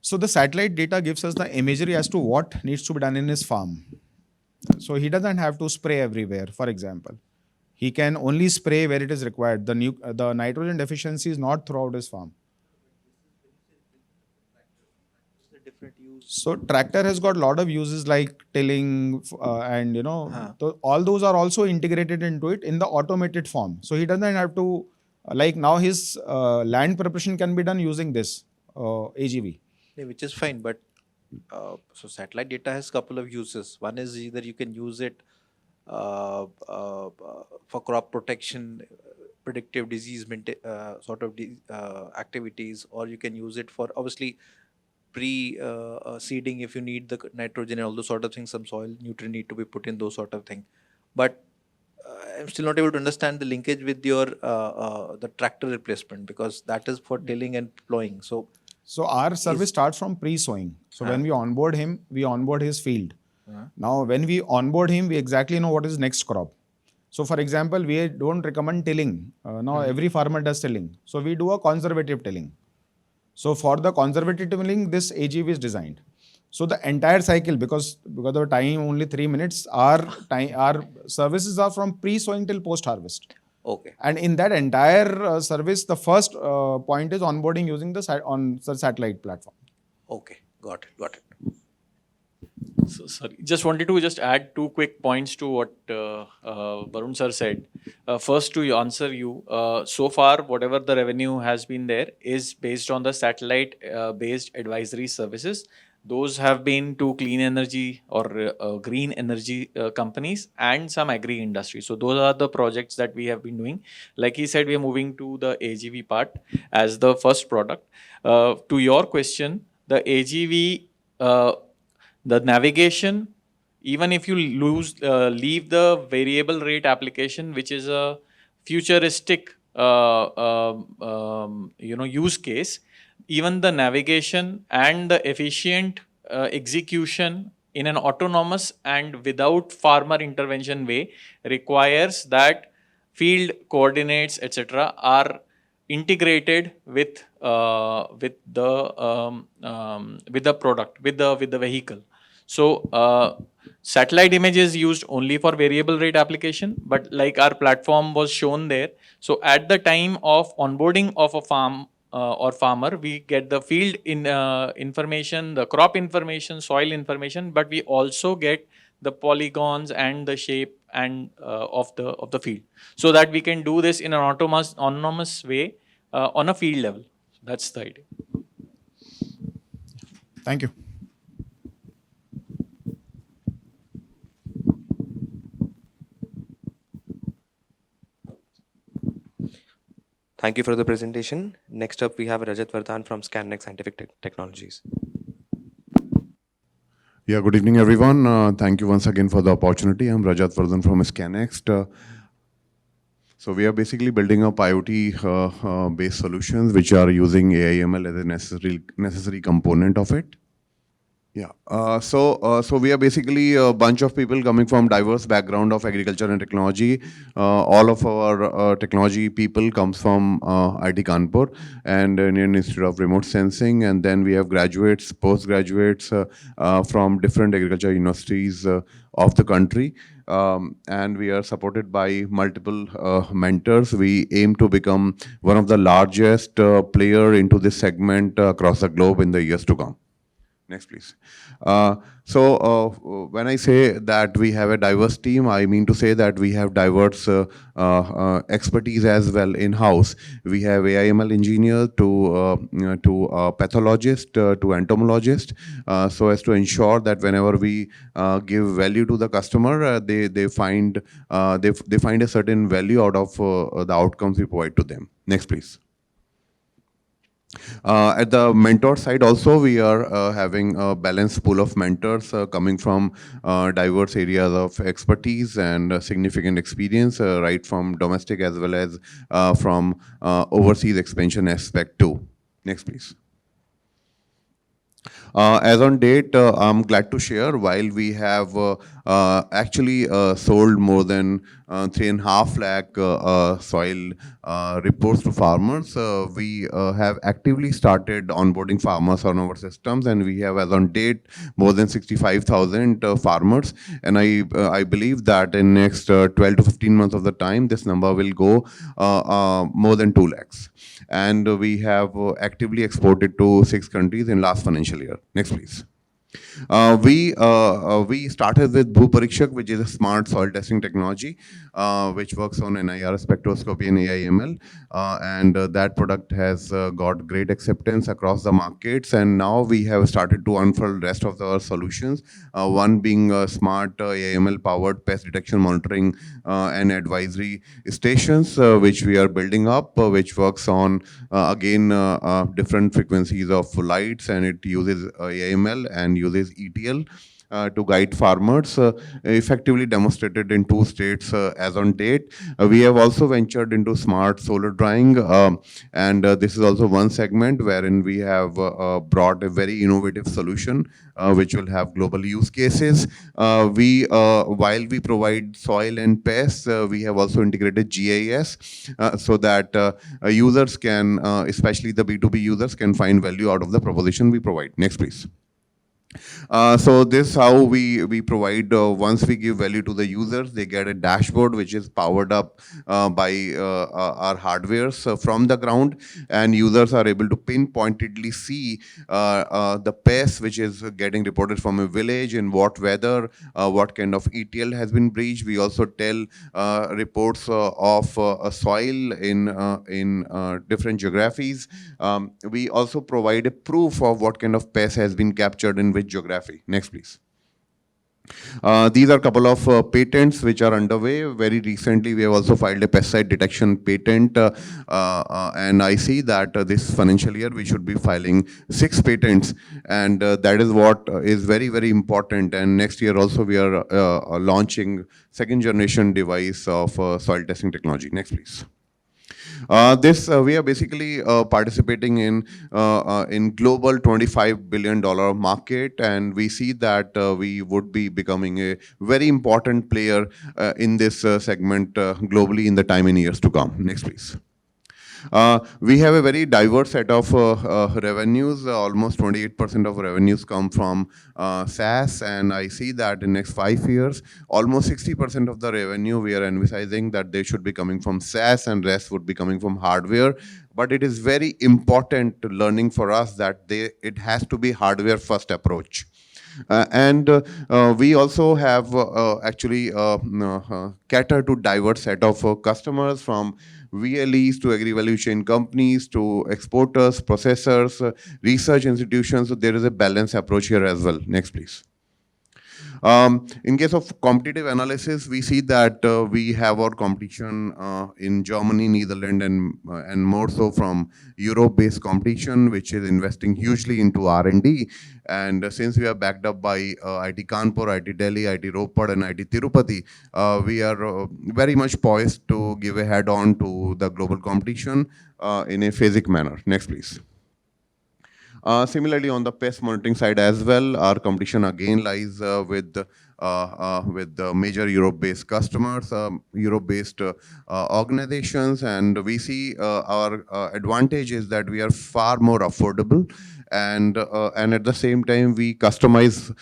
So the satellite data gives us the imagery as to what needs to be done in his farm. So he doesn't have to spray everywhere, for example. He can only spray where it is required. The nitrogen deficiency is not throughout his farm. So tractor has got a lot of uses like tilling and so all those are also integrated into it in the automated form. So he doesn't have to, like now his land preparation can be done using this AGV. Yeah, which is fine, but so satellite data has a couple of uses. One is either you can use it for crop protection, predictive disease activities, or you can use it for obviously pre-seeding if you need the nitrogen and all those sort of things, some soil nutrient need to be put in, those sort of thing. But I'm still not able to understand the linkage with your the tractor replacement, because that is for tilling and plowing. So our service starts from pre-sowing. So when we onboard him, we onboard his field. Now when we onboard him, we exactly know what is next crop. So for example, we don't recommend tilling. Now every farmer does tilling. So we do a conservative tilling. So for the conservative tilling, this AGV is designed. So the entire cycle, because of time only 3 minutes, our services are from pre-sowing till post-harvest. Okay. And in that entire service, the first point is onboarding using the satellite platform. Okay. Got it. So, sorry, just wanted to just add 2 quick points to what Varun sir said. First, to answer you, so far, whatever the revenue has been there is based on the satellite based advisory services. Those have been to clean energy or green energy companies and some agri industry. So those are the projects that we have been doing. Like he said, we are moving to the AGV part as the first product. To your question, the AGV, the navigation, even if you leave the variable rate application, which is a futuristic use case, even the navigation and the efficient execution in an autonomous and without farmer intervention way requires that field coordinates, etc., are integrated with the product, with the vehicle. So satellite image is used only for variable rate application, but like our platform was shown there. So at the time of onboarding of a farm or farmer, we get the field information, the crop information, soil information, but we also get the polygons and the shape and of the field, so that we can do this in an autonomous way on a field level. That's the idea. Thank you. Thank you for the presentation. Next up, we have Rajat Vardhan from ScanNext Scientific Technologies. Yeah, good evening, everyone. Thank you once again for the opportunity. I'm Rajat Vardhan from ScanNext. So we are basically building up IoT based solutions which are using AI/ML as a necessary component of it. Yeah. So we are basically a bunch of people coming from diverse background of agriculture and technology. All of our technology people comes from IIT Kanpur and Indian Institute of Remote Sensing, and then we have graduates, postgraduates from different agriculture universities of the country. And we are supported by multiple mentors. We aim to become one of the largest player into this segment across the globe in the years to come. Next, please. So when I say that we have a diverse team, I mean to say that we have diverse expertise as well in-house. We have AI/ML engineer to pathologist to entomologist, so as to ensure that whenever we give value to the customer, they find a certain value out of the outcomes we provide to them. Next, please. At the mentor side also, we are having a balanced pool of mentors coming from diverse areas of expertise and significant experience, right from domestic as well as from overseas expansion aspect too. Next, please. As on date, I'm glad to share, while we have actually sold more than 3.5 lakh soil reports to farmers, we have actively started onboarding farmers on our systems, and we have as on date more than 65,000 farmers. And I believe that in next 12 to 15 months of the time, this number will go more than 2 lakhs. And we have actively exported to 6 countries in last financial year. Next, please. We started with Bhu Parikshak, which is a smart soil testing technology, which works on NIR spectroscopy and AI/ML, and that product has got great acceptance across the markets. And now we have started to unfold rest of our solutions. One being smart AI/ML powered pest detection, monitoring, and advisory stations, which we are building up, which works on again different frequencies of lights, and it uses AI/ML and uses ETL to guide farmers, effectively demonstrated in 2 states as on date. We have also ventured into smart solar drying, and this is also one segment wherein we have brought a very innovative solution which will have global use cases. While we provide soil and pests, we have also integrated GIS so that users can, especially the B2B users, can find value out of the proposition we provide. Next, please. So this how we provide, once we give value to the users, they get a dashboard which is powered up by our hardwares from the ground, and users are able to pinpointedly see the pest which is getting reported from a village, in what weather, what kind of ETL has been breached. We also tell reports of a soil in different geographies. We also provide a proof of what kind of pest has been captured in which geography. Next, please. These are a couple of patents which are underway. Very recently, we have also filed a pesticide detection patent, and I see that this financial year we should be filing 6 patents, and that is what is very, very important. And next year also we are launching 2nd generation device of soil testing technology. Next, please. We are basically participating in global $25 billion market, and we see that we would be becoming a very important player in this segment globally in the time and years to come. Next, please. We have a very diverse set of revenues. Almost 28% of revenues come from SaaS, and I see that in next 5 years, almost 60% of the revenue we are emphasizing that they should be coming from SaaS, and rest would be coming from hardware. But it is very important learning for us that it has to be hardware first approach. We also have actually cater to diverse set of customers, from VLEs to agri-value chain companies to exporters, processors, research institutions. So there is a balanced approach here as well. Next, please. In case of competitive analysis, we see that we have our competition in Germany, Netherlands, and more so from Europe-based competition, which is investing hugely into R&D. And since we are backed up by IIT Kanpur, IIT Delhi, IIT Ropar, and IIT Tirupati, we are very much poised to give a head-on to the global competition in a phasic manner. Next, please. Similarly, on the pest monitoring side as well, our competition again lies with the major Europe-based customers, Europe-based organizations, and we see our advantage is that we are far more affordable, and at the same time we customize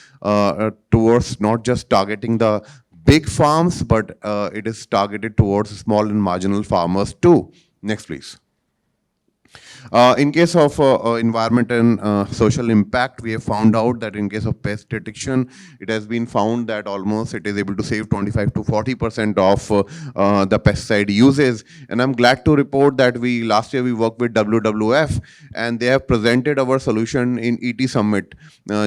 towards not just targeting the big farms, but it is targeted towards small and marginal farmers too. Next, please. In case of environment and social impact, we have found out that in case of pest detection, it has been found that almost it is able to save 25 to 40% of the pesticide uses. And I'm glad to report that last year we worked with WWF, and they have presented our solution in ET Summit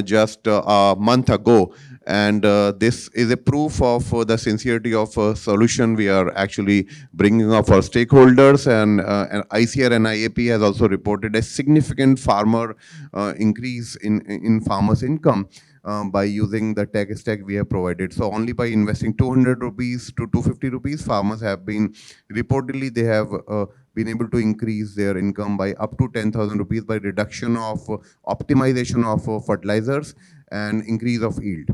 just a month ago. And this is a proof of the sincerity of a solution we are actually bringing up for stakeholders. And ICR and IAP has also reported a significant farmer increase in farmers' income by using the tech stack we have provided. So only by investing 200 rupees to 250 rupees, farmers have been, reportedly they have been able to increase their income by up to 10,000 rupees by reduction of optimization of fertilizers and increase of yield.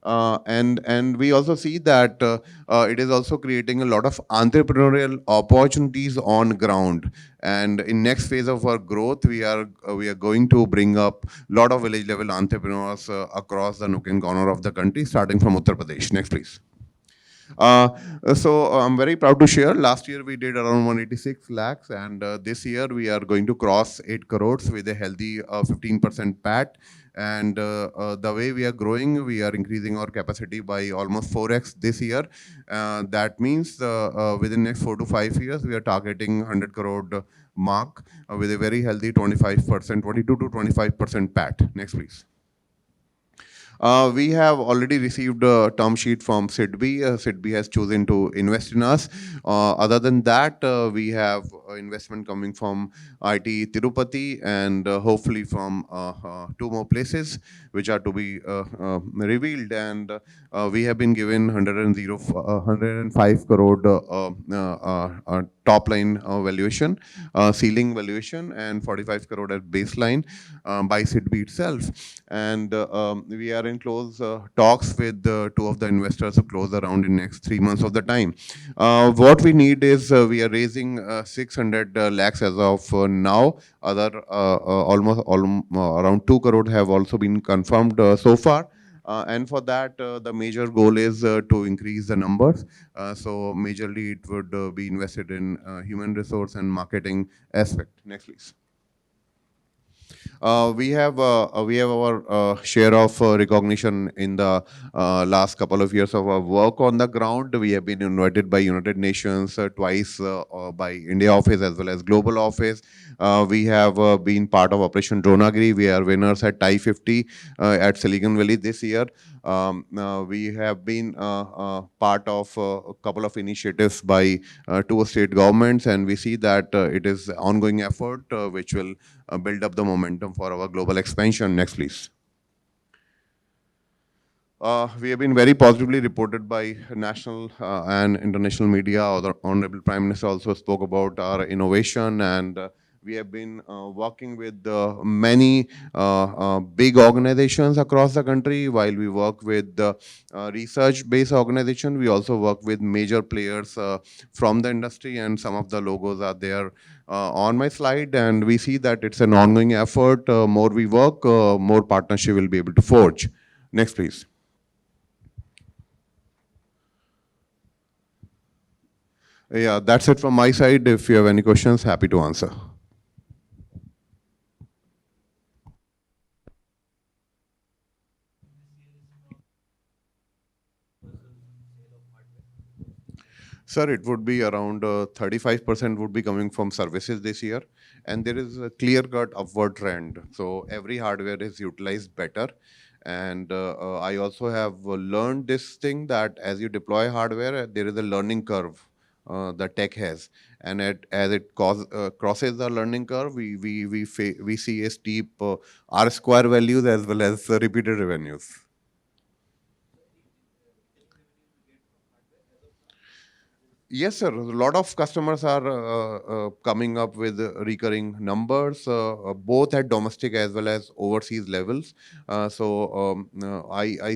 And we also see that it is also creating a lot of entrepreneurial opportunities on ground. And in next phase of our growth, we are going to bring up a lot of village level entrepreneurs across the nook and corner of the country, starting from Uttar Pradesh. Next, please. So I'm very proud to share, last year we did around 186 lakhs, and this year we are going to cross 8 crores with a healthy 15% PAT. And the way we are growing, we are increasing our capacity by almost 4x this year. That means within next 4 to 5 years, we are targeting 100 crore mark with a very healthy 22 to 25% PAT. Next, please. We have already received a term sheet from SIDBI. SIDBI has chosen to invest in us. Other than that, we have investment coming from IT Tirupati and hopefully from 2 more places which are to be revealed. And we have been given 105 crore top line valuation, ceiling valuation, and 45 crore at baseline by SIDBI itself. And we are in close talks with 2 of the investors to close the round in next 3 months of the time. What we need is we are raising 600 lakhs as of now. Other around 2 crore have also been confirmed so far. And for that, the major goal is to increase the numbers. So majorly it would be invested in human resource and marketing aspect. Next, please. We have our share of recognition in the last couple of years of our work on the ground. We have been invited by United Nations twice, by India office as well as global office. We have been part of Operation Dronagiri. We are winners at TIE 50 at Silicon Valley this year. We have been part of a couple of initiatives by 2 state governments, and we see that it is ongoing effort which will build up the momentum for our global expansion. Next, please. We have been very positively reported by national and international media. The Honorable Prime Minister also spoke about our innovation, and we have been working with many big organizations across the country. While we work with research-based organizations, we also work with major players from the industry, and some of the logos are there on my slide. And we see that it's an ongoing effort. More we work, more partnership will be able to forge. Next, please. Yeah, that's it from my side. If you have any questions, happy to answer. Sir, it would be around 35% would be coming from services this year, and there is a clear-cut upward trend. So every hardware is utilized better. And I also have learned this thing that as you deploy hardware, there is a learning curve the tech has, and as it crosses the learning curve, we see a steep R square values as well as repeated revenues. Yes, sir. A lot of customers are coming up with recurring numbers, both at domestic as well as overseas levels. I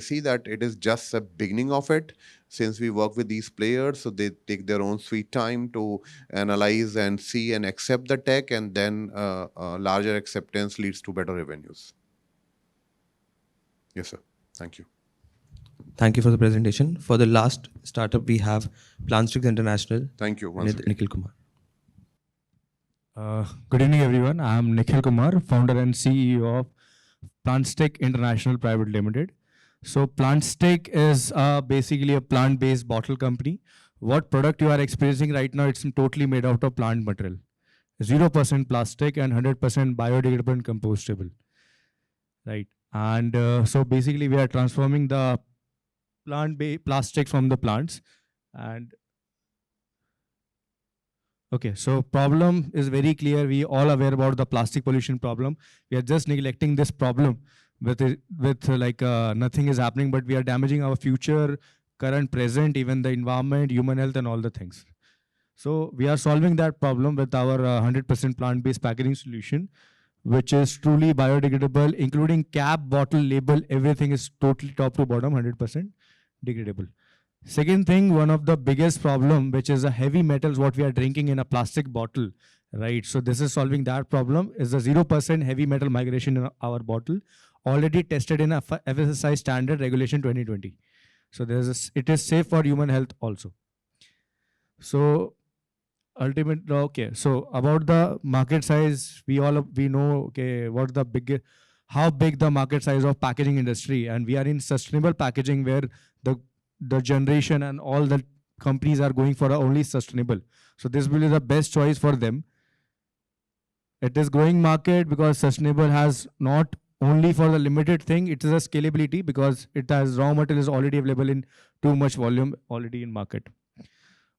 see that it is just the beginning of it. Since we work with these players, so they take their own sweet time to analyze and see and accept the tech, and then larger acceptance leads to better revenues. Yes, sir. Thank you. Thank you for the presentation. For the last startup, we have PlanStrix International. Thank you. Once again. Nikhil Kumar. Good evening, everyone. I am Nikhil Kumar, founder and CEO of PlanStrix International Private Limited. So PlanStrix is basically a plant-based bottle company. What product you are experiencing right now, it's totally made out of plant material. 0% plastic and 100% biodegradable and compostable. Right. And so basically we are transforming the plant-based plastic from the plants. And okay, so problem is very clear. We all aware about the plastic pollution problem. We are just neglecting this problem with nothing is happening, but we are damaging our future, current, present, even the environment, human health, and all the things. So we are solving that problem with our 100% plant-based packaging solution, which is truly biodegradable, including cap, bottle, label, everything is totally top to bottom, 100% degradable. Second thing, one of the biggest problem, which is the heavy metals, what we are drinking in a plastic bottle, right? So this is solving that problem, is the 0% heavy metal migration in our bottle, already tested in a FSSAI standard regulation 2020. So it is safe for human health also. So ultimately, okay, so about the market size, we know, okay, how big the market size of packaging industry, and we are in sustainable packaging where the generation and all the companies are going for only sustainable. So this will be the best choice for them. It is growing market because sustainable has not only for the limited thing. It is a scalability because it has raw material is already available in too much volume already in market.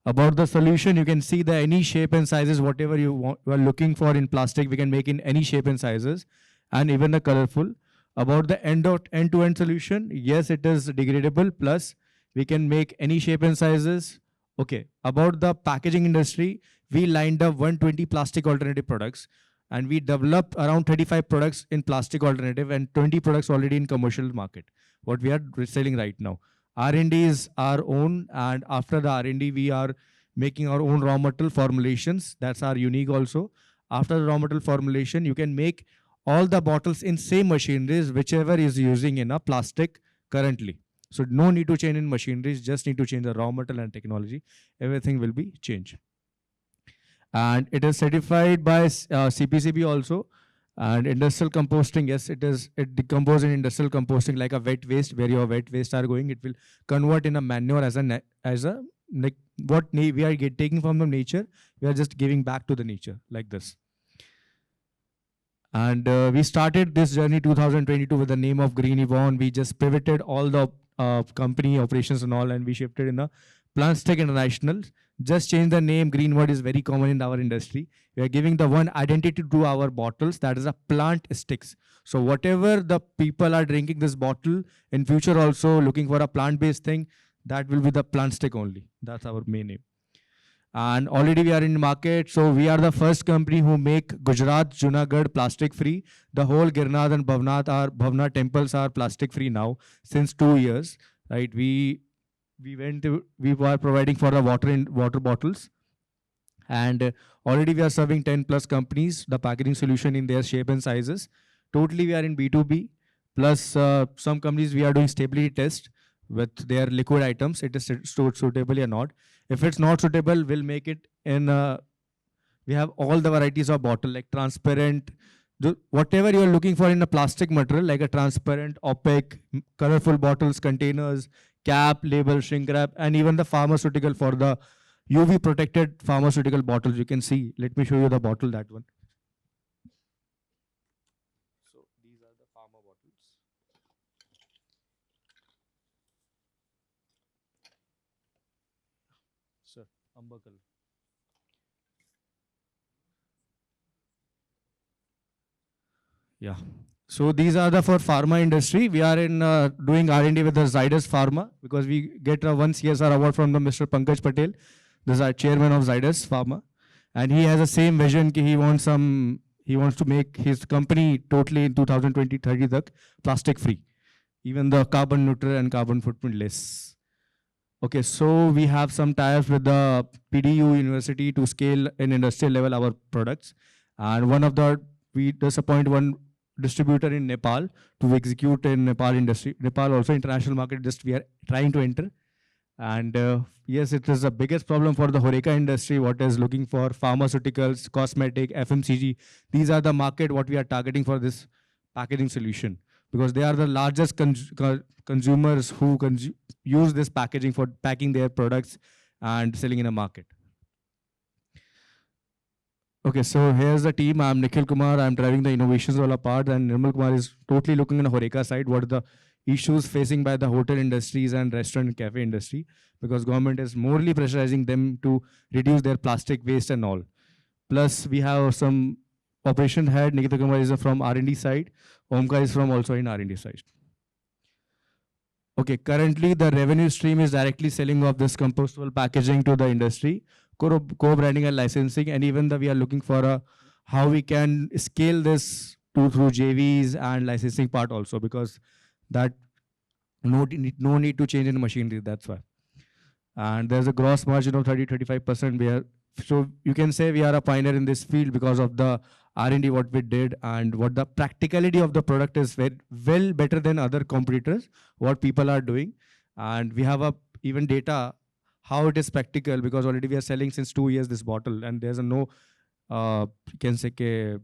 About the solution, you can see the any shape and sizes, whatever you are looking for in plastic, we can make in any shape and sizes, and even the colorful. About the end-to-end solution, yes, it is degradable, plus we can make any shape and sizes. Okay, about the packaging industry, we lined up 120 plastic alternative products, and we developed around 35 products in plastic alternative and 20 products already in commercial market, what we are selling right now. R&D is our own, and after the R&D, we are making our own raw material formulations. That's our unique also. After the raw material formulation, you can make all the bottles in same machineries, whichever is using in a plastic currently. So no need to change in machineries, just need to change the raw material and technology. Everything will be changed. And it is certified by CPCB also. And industrial composting, yes, it decomposes in industrial composting like a wet waste, where your wet waste are going, it will convert in a manure as a like what we are taking from the nature, we are just giving back to the nature like this. And we started this journey 2022 with the name of Green Yvonne. We just pivoted all the company operations and all, and we shifted in a Plastic International. Just change the name. Green word is very common in our industry. We are giving the one identity to our bottles, that is a plant sticks. So whatever the people are drinking this bottle in future also looking for a plant-based thing, that will be the plant stick only. That's our main name. And already we are in market. So we are the first company who make Gujarat, Junagadh plastic free. The whole Girnath and Bhavna temples are plastic free now since 2 years, right? We were providing for the water bottles, and already we are serving 10 plus companies the packaging solution in their shape and sizes. Totally we are in B2B, plus some companies we are doing stability test with their liquid items. It is suitable or not. If it's not suitable, we'll make it in we have all the varieties of bottle, like transparent, whatever you're looking for in a plastic material, like a transparent, opaque, colorful bottles, containers, cap, label, shrink wrap, and even the pharmaceutical for the UV protected pharmaceutical bottles. You can see, let me show you the bottle, that one. So these are the pharma bottles. Sir, amber color. Yeah. So these are the for pharma industry. We are in doing R&D with the Zydus Pharma, because we get one CSR award from the Mr. Pankaj Patel, the chairman of Zydus Pharma, and he has the same vision. He wants to make his company totally in 2020-30 plastic free, even the carbon neutral and carbon footprint less. Okay, so we have some ties with the PDU University to scale in industrial level our products, and one of the we just appoint one distributor in Nepal to execute in Nepal industry. Nepal also international market, just we are trying to enter. And yes, it is the biggest problem for the HoReCa industry, what is looking for pharmaceuticals, cosmetic, FMCG. These are the market what we are targeting for this packaging solution, because they are the largest consumers who use this packaging for packing their products and selling in a market. Okay, so here's the team. I'm Nikhil Kumar. I'm driving the innovations all apart, and Nirmal Kumar is totally looking in the HoReCa side. What are the issues facing by the hotel industries and restaurant and cafe industry? Because government is morely pressurizing them to reduce their plastic waste and all. Plus, we have some operation head. Nikita Kumar is from R&D side. Omkar is from also in R&D side. Okay, currently the revenue stream is directly selling of this compostable packaging to the industry, co-branding and licensing, and even we are looking for how we can scale this through JVs and licensing part also, because that no need to change in machinery, that's why. And there's a gross margin of 30-35%. So you can say we are a pioneer in this field because of the R&D what we did, and what the practicality of the product is well better than other competitors, what people are doing. And we have even data how it is practical, because already we are selling since 2 years this bottle, and there's no you can say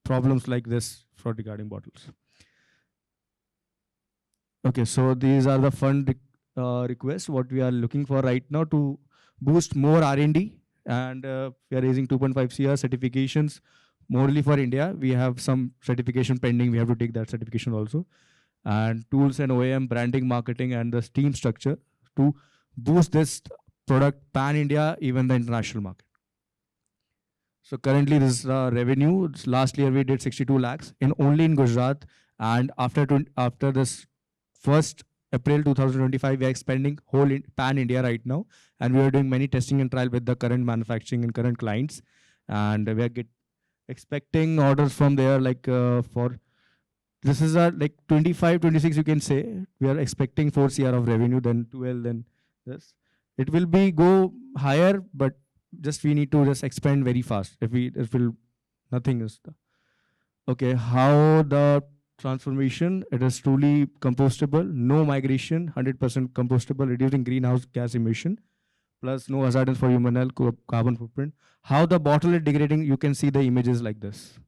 problems like this for regarding bottles. Okay, so these are the fund requests what we are looking for right now to boost more R&D, and we are raising 2.5 CR certifications Morely for India, we have some certification pending. We have to take that certification also. And tools and OEM, branding, marketing, and the team structure to boost this product pan-India, even the international market. So currently this is revenue. Last year we did 62 lakhs only in Gujarat. And after this 1st April 2025, we are expanding pan-India right now. And we are doing many testing and trial with the current manufacturing and current clients. And we are expecting orders from there this is like 25, 26 you can say. We are expecting 4 CR of revenue, then 12, then this. It will go higher, but just we need to just expand very fast. Nothing is okay. How the transformation? It is truly compostable, no migration, 100% compostable, reducing greenhouse gas emission, plus no hazardous for human health, carbon footprint. How the bottle is degrading? You can see the images like this.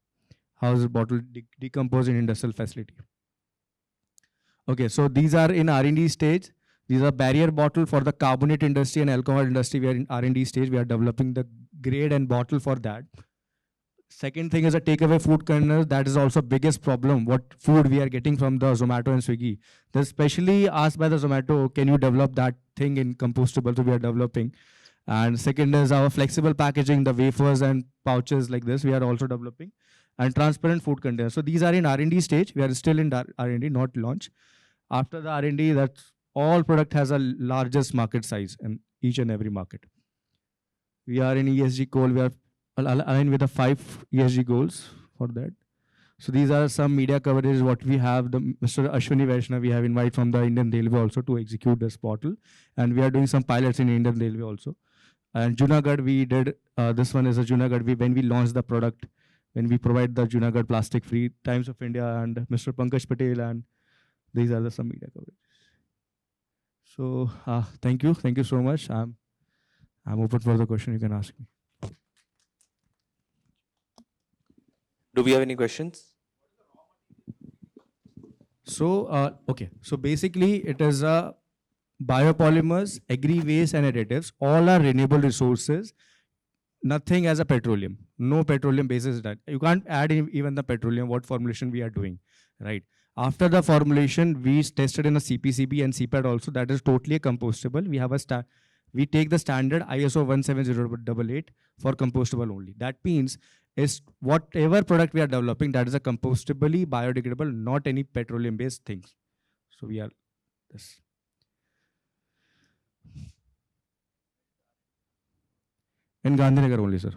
How is the bottle decompose in industrial facility? Okay, so these are in R&D stage. These are barrier bottle for the carbonate industry and alcohol industry. We are in R&D stage. We are developing the grade and bottle for that. Second thing is a takeaway food containers. That is also biggest problem. What food we are getting from the Zomato and Swiggy. They're specially asked by the Zomato, can you develop that thing in compostable? So we are developing. And second is our flexible packaging, the wafers and pouches like this. We are also developing. And transparent food containers. So these are in R&D stage. We are still in R&D, not launch. After the R&D, that's all product has a largest market size in each and every market. We are in ESG goal. We are aligned with the 5 ESG goals for that. So these are some media coverage. What we have, Mr. Ashwini Vaishnav, we have invited from the Indian Railway also to execute this portal. And we are doing some pilots in Indian Railway also. And Junagadh, we did, this one is a Junagadh, when we launched the product, when we provide the Junagadh plastic-free, Times of India and Mr. Pankaj Patel, and these are some media coverage. So thank you so much. I'm open for the question you can ask me. Do we have any questions? So okay, so basically it is biopolymers, agri waste and additives. All are renewable resources. Nothing as a petroleum. No petroleum basis that you can't add even the petroleum. What formulation we are doing, right? After the formulation, we tested in a CPCB and CPAD also. That is totally compostable. We have we take the standard ISO 17088 for compostable only. That means is whatever product we are developing, that is a compostable, biodegradable, not any petroleum based things. So we are this. In Gandhinagar only, sir.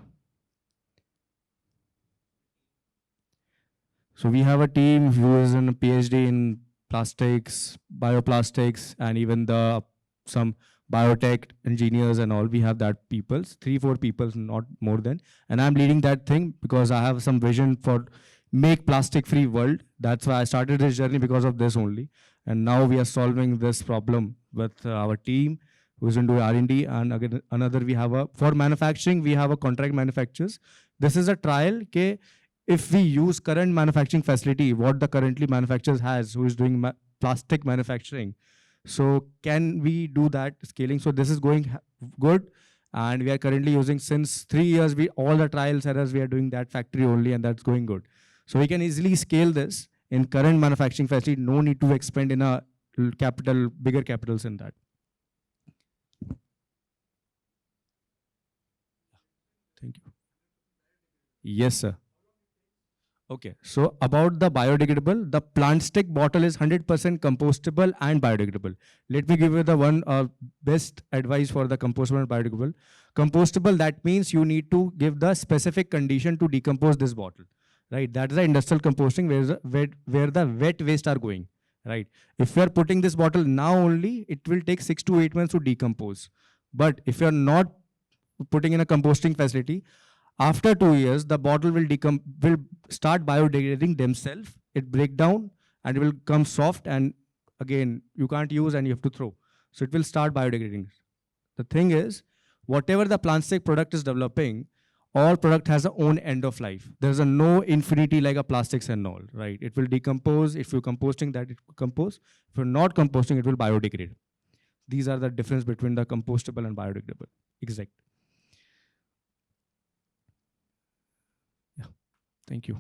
So we have a team who is in a PhD in plastics, bioplastics, and even some biotech engineers and all. We have that people, 3-4 people, not more than. And I'm leading that thing because I have some vision for make plastic-free world. That's why I started this journey because of this only. And now we are solving this problem with our team who's into R&D. And again, another we have for manufacturing, we have a contract manufacturers. This is a trial. If we use current manufacturing facility, what the currently manufacturers has, who is doing plastic manufacturing. So can we do that scaling? So this is going good. And we are currently using since 3 years, all the trials errors, we are doing that factory only and that's going good. So we can easily scale this in current manufacturing facility. No need to expand in a bigger capitals in that. Thank you. Yes, sir. Okay, so about the biodegradable, the plant stick bottle is 100% compostable and biodegradable. Let me give you the one best advice for the compostable and biodegradable. Compostable, that means you need to give the specific condition to decompose this bottle, right? That is the industrial composting where the wet waste are going, right? If you are putting this bottle now only, it will take 6 to 8 months to decompose. But if you are not putting in a composting facility, after 2 years, the bottle will start biodegrading themselves. It break down and it will come soft and again, you can't use and you have to throw. So it will start biodegrading. The thing is, whatever the plastic product is developing, all product has a own end of life. There's no infinity like a plastics and all, right? It will decompose. If you're composting that, it will compose. If you're not composting, it will biodegrade. These are the difference between the compostable and biodegradable. Exact. Thank you.